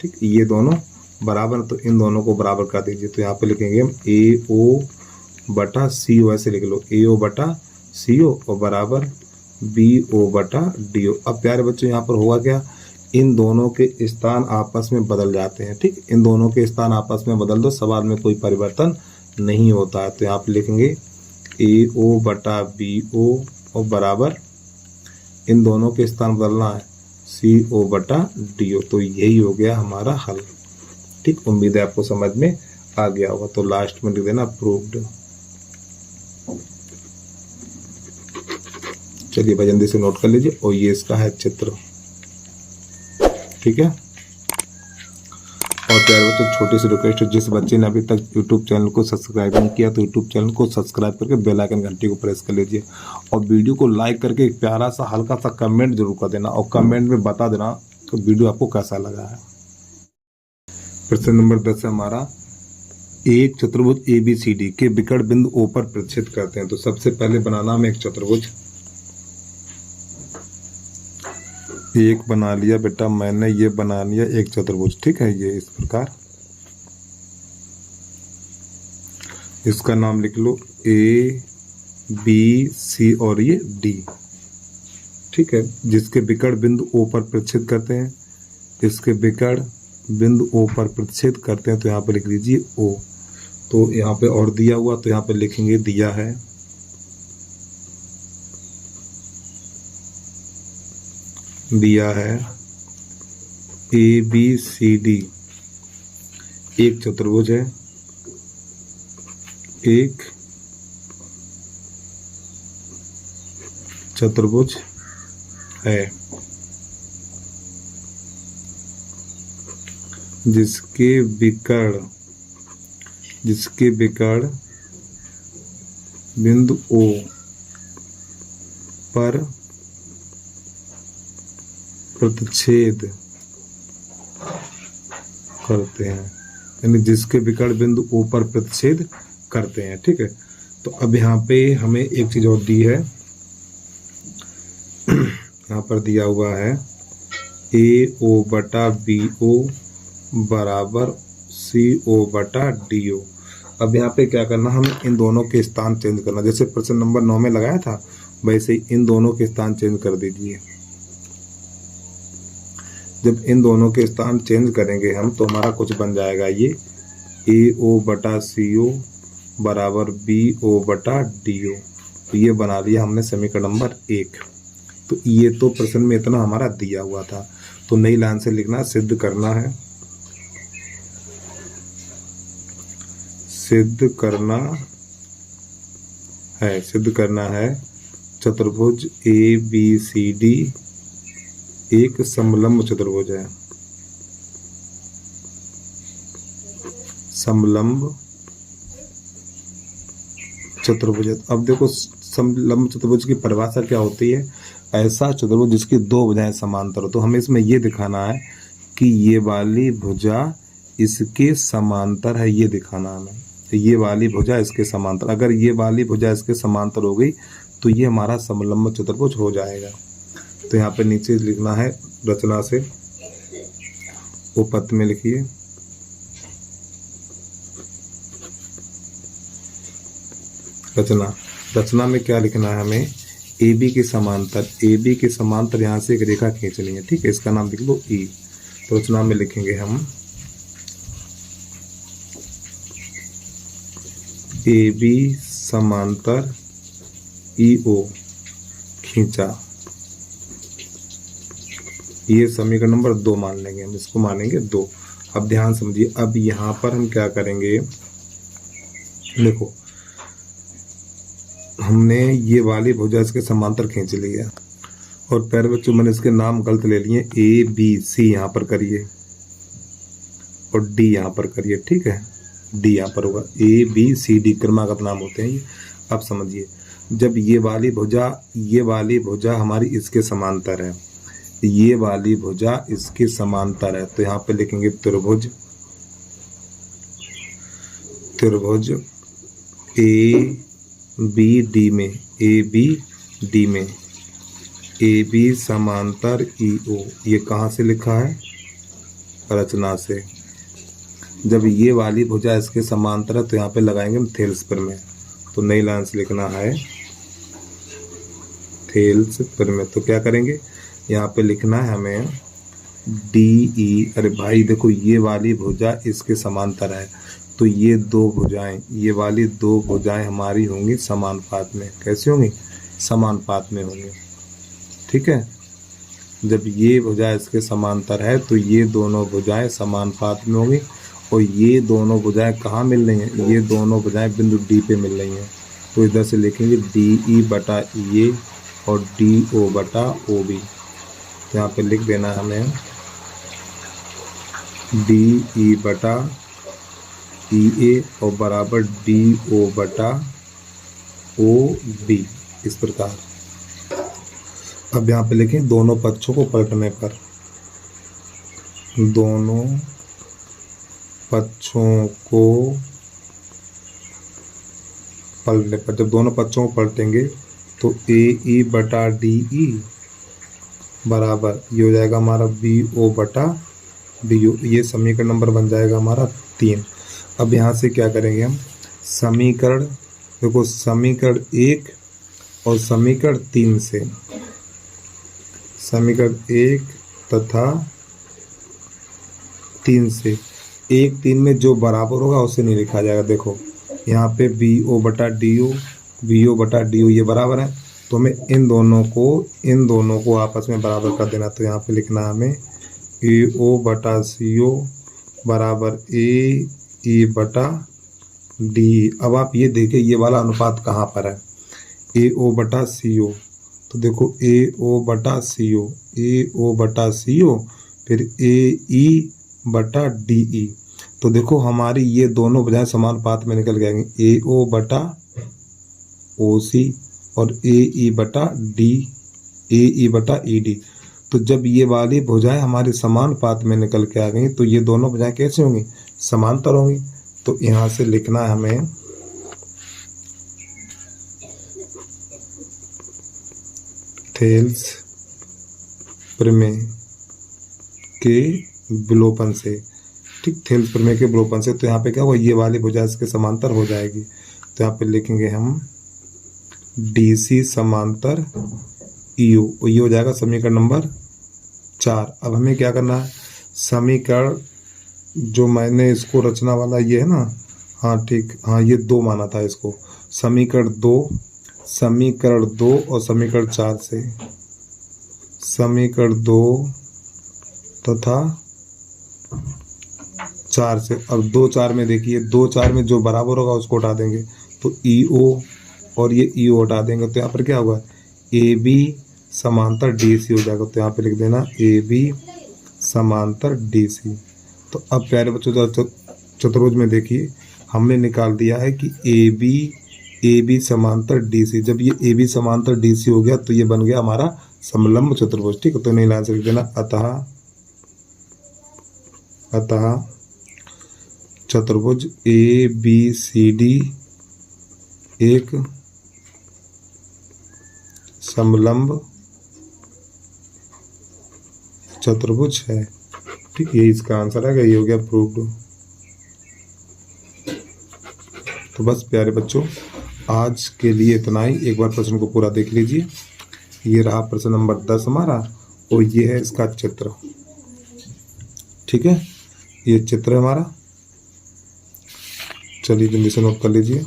ठीक, ये दोनों बराबर, तो इन दोनों को बराबर कर दीजिए। तो यहाँ पे लिखेंगे हम ए ओ बटा सी ओ, ऐसे लिख लो ए ओ बटा सी ओ और बराबर BO/DO। अब प्यारे बच्चों यहाँ पर होगा क्या, इन दोनों के स्थान आपस में बदल जाते हैं। ठीक, इन दोनों के स्थान आपस में बदल दो, सवाल में कोई परिवर्तन नहीं होता है। तो यहाँ पे लिखेंगे AO/BO और बराबर इन दोनों के स्थान बदलना है CO/DO। तो यही हो गया हमारा हल। ठीक, उम्मीद है आपको समझ में आ गया होगा। तो लास्ट में लिख देना प्रूव्ड। चलिए भाई जल्दी से नोट कर लीजिए। और ये इसका है चित्र। ठीक है, और प्यारे बच्चों छोटी सी रिक्वेस्ट है, जिस बच्चे ने अभी तक यूट्यूब चैनल को सब्सक्राइब नहीं किया तो यूट्यूब चैनल को सब्सक्राइब करके बेल आइकन घंटी को प्रेस कर लीजिए और वीडियो को लाइक करके एक प्यारा सा हल्का सा कमेंट जरूर कर देना और कमेंट में बता देना तो वीडियो आपको कैसा लगा है। प्रश्न नंबर 10 है हमारा, एक चतुर्भुज ABCD के विकर्ण बिंदु O पर प्रतिच्छेद करते हैं। तो सबसे पहले बनाना हमें एक चतुर्भुज। एक बना लिया बेटा मैंने, ये बना लिया एक चतुर्भुज। ठीक है, ये इस प्रकार, इसका नाम लिख लो ABC और ये D। ठीक है, जिसके विकर्ण बिंदु O पर प्रतिच्छेद करते हैं, इसके विकर्ण बिंदु O पर प्रतिच्छेद करते हैं। तो यहाँ पे लिख लीजिए O। तो यहाँ पे और दिया हुआ, तो यहाँ पे लिखेंगे दिया है ABCD एक चतुर्भुज है, एक चतुर्भुज है जिसके विकर्ण बिंदु O पर प्रतिच्छेद करते हैं, यानी जिसके विकर्ण बिंदु O पर प्रतिच्छेद करते हैं। ठीक है, तो अब यहाँ पे हमें एक चीज और दी है, यहाँ पर दिया हुआ है AO/BO बराबर CO/DO। अब यहाँ पे क्या करना, हमें इन दोनों के स्थान चेंज करना। जैसे प्रश्न नंबर 9 में लगाया था वैसे ही इन दोनों के स्थान चेंज कर दीजिए। जब इन दोनों के स्थान चेंज करेंगे हम तो हमारा कुछ बन जाएगा, ये AO/CO बराबर BO/DO। तो ये बना लिया हमने समीकरण नंबर 1। तो ये तो प्रश्न में इतना हमारा दिया हुआ था, तो नई लाइन से लिखना, सिद्ध करना है, सिद्ध करना है चतुर्भुज ABCD एक समलंब चतुर्भुज है। समलंब चतुर्भुज। अब देखो समलंब चतुर्भुज की परिभाषा क्या होती है, ऐसा चतुर्भुज जिसकी दो भुजाएं समांतर हो। तो हमें इसमें ये दिखाना है कि ये वाली भुजा इसके समांतर है, ये दिखाना हमें। तो ये वाली भुजा इसके समांतर, अगर ये वाली भुजा इसके समांतर हो गई तो ये हमारा समलंब चतुर्भुज हो जाएगा। तो यहाँ पे नीचे लिखना है रचना से, उपपत्ति में लिखिए रचना में क्या लिखना है हमें, AB के समांतर यहाँ से एक रेखा खींचनी है। ठीक है, इसका नाम लिख लो E। तो रचना में लिखेंगे हम AB समांतर EO खींचा। ये समीकरण नंबर 2 मान लेंगे हम, इसको मानेंगे 2। अब ध्यान समझिए, अब यहाँ पर हम क्या करेंगे, देखो हमने ये वाली भुजा इसके समांतर खींच लिया और प्यारे बच्चों मैंने इसके नाम गलत ले लिए, ABC यहाँ पर करिए और D यहाँ पर करिए। ठीक है, D यहाँ पर होगा, ABCD क्रमागत नाम होते हैं ये। अब समझिए, जब ये वाली भुजा हमारी इसके समांतर है, ये वाली भुजा इसके समांतर है, तो यहाँ पे लिखेंगे त्रिभुज ABD में AB समांतर EO। ये कहाँ से लिखा है, रचना से। जब ये वाली भुजा इसके समांतर है तो यहाँ पे लगाएंगे हम थेल्स पर में। तो नई लाइन से लिखना है थेल्स प्रमेय। तो क्या करेंगे, यहाँ पे लिखना है हमें DE। अरे भाई देखो, ये वाली भुजा इसके समांतर है, तो ये दो भुजाएं, ये वाली दो भुजाएं हमारी होंगी समानुपात में। कैसे होंगी, समानुपात में होंगी। ठीक है, जब ये भुजा इसके समांतर है तो ये दोनों भुजाएं समानुपात में होंगी। और ये दोनों भुजाएं कहाँ मिल रही हैं, ये दोनों भुजाएं बिंदु D पे मिल रही हैं। तो इधर से लिखेंगे DE बटा EA और DO बटा OB। यहाँ पे लिख देना हमें DE बटा EA और बराबर DO बटा OB, इस प्रकार। अब यहाँ पे लिखें दोनों पक्षों को पलटने पर, दोनों पक्षों को पलटने पर, जब दोनों पक्षों को पलटेंगे तो AE बटा DE बराबर ये हो जाएगा हमारा BO बटा DO। ये समीकरण नंबर बन जाएगा हमारा 3। अब यहाँ से क्या करेंगे हम, समीकरण देखो, समीकरण 1 और समीकरण 3 से, समीकरण 1 तथा 3 से, 1 3 में जो बराबर होगा उसे नहीं लिखा जाएगा। देखो यहाँ पे BO बटा DO ये बराबर है, तो हमें इन दोनों को आपस में बराबर कर देना। तो यहाँ पे लिखना है हमें AO बटा CO बराबर AE बटा DE। अब आप ये देखिए ये वाला अनुपात कहाँ पर है, AO बटा CO। तो देखो AO बटा CO फिर AE बटा DE। तो देखो हमारी ये दोनों बजाय समानुपात में निकल जाएंगे, AO बटा OC और AE बटा ED। तो जब ये वाली भुजाएं हमारी समानुपात में निकल के आ गई तो ये दोनों भुजाएं कैसे होंगी, समांतर होंगी। तो यहाँ से लिखना है हमें थेल्स प्रमेय के विलोपन से। ठीक, थेल्स प्रमेय के विलोपन से। तो यहाँ पे क्या हुआ, ये वाली भुजा इसके समांतर हो जाएगी। तो यहाँ पे लिखेंगे हम DC समांतर EO, और ये हो जाएगा समीकरण नंबर 4। अब हमें क्या करना है, समीकरण जो मैंने इसको रचना वाला ये है ना, हाँ ठीक, हाँ ये 2 माना था इसको, समीकरण 2 और समीकरण 4 से, समीकरण 2 तथा 4 से। अब 2 4 में देखिए, 2 4 में जो बराबर होगा उसको हटा देंगे, तो EO और ये EO हटा देंगे। तो यहाँ पर क्या होगा, AB समांतर DC हो जाएगा। तो यहाँ पे लिख देना AB समांतर DC। तो अब प्यारे बच्चों चतुर्भुज में देखिए हमने निकाल दिया है कि AB समांतर DC। जब ये AB समांतर DC हो गया तो ये बन गया हमारा समलंब चतुर्भुज। ठीक है, तो नहीं लाइन से लिख देना अतः चतुर्भुज ABCD एक समलंब चतुर्भुज है। ठीक, ये इसका आंसर है, ये हो गया प्रूव्ड। तो बस प्यारे बच्चों आज के लिए इतना ही। एक बार प्रश्न को पूरा देख लीजिए। ये रहा प्रश्न नंबर 10 हमारा, और ये है इसका चित्र। ठीक है, ये चित्र है हमारा। चलिए जल्दी से नोट कर लीजिए।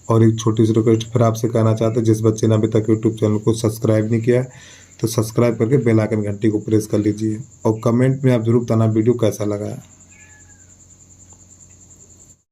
और एक छोटी सी रिक्वेस्ट फिर आपसे कहना चाहते हैं, जिस बच्चे ने अभी तक यूट्यूब चैनल को सब्सक्राइब नहीं किया है तो सब्सक्राइब करके बेल आइकन घंटी को प्रेस कर लीजिए, और कमेंट में आप जरूर बताना वीडियो कैसा लगा है।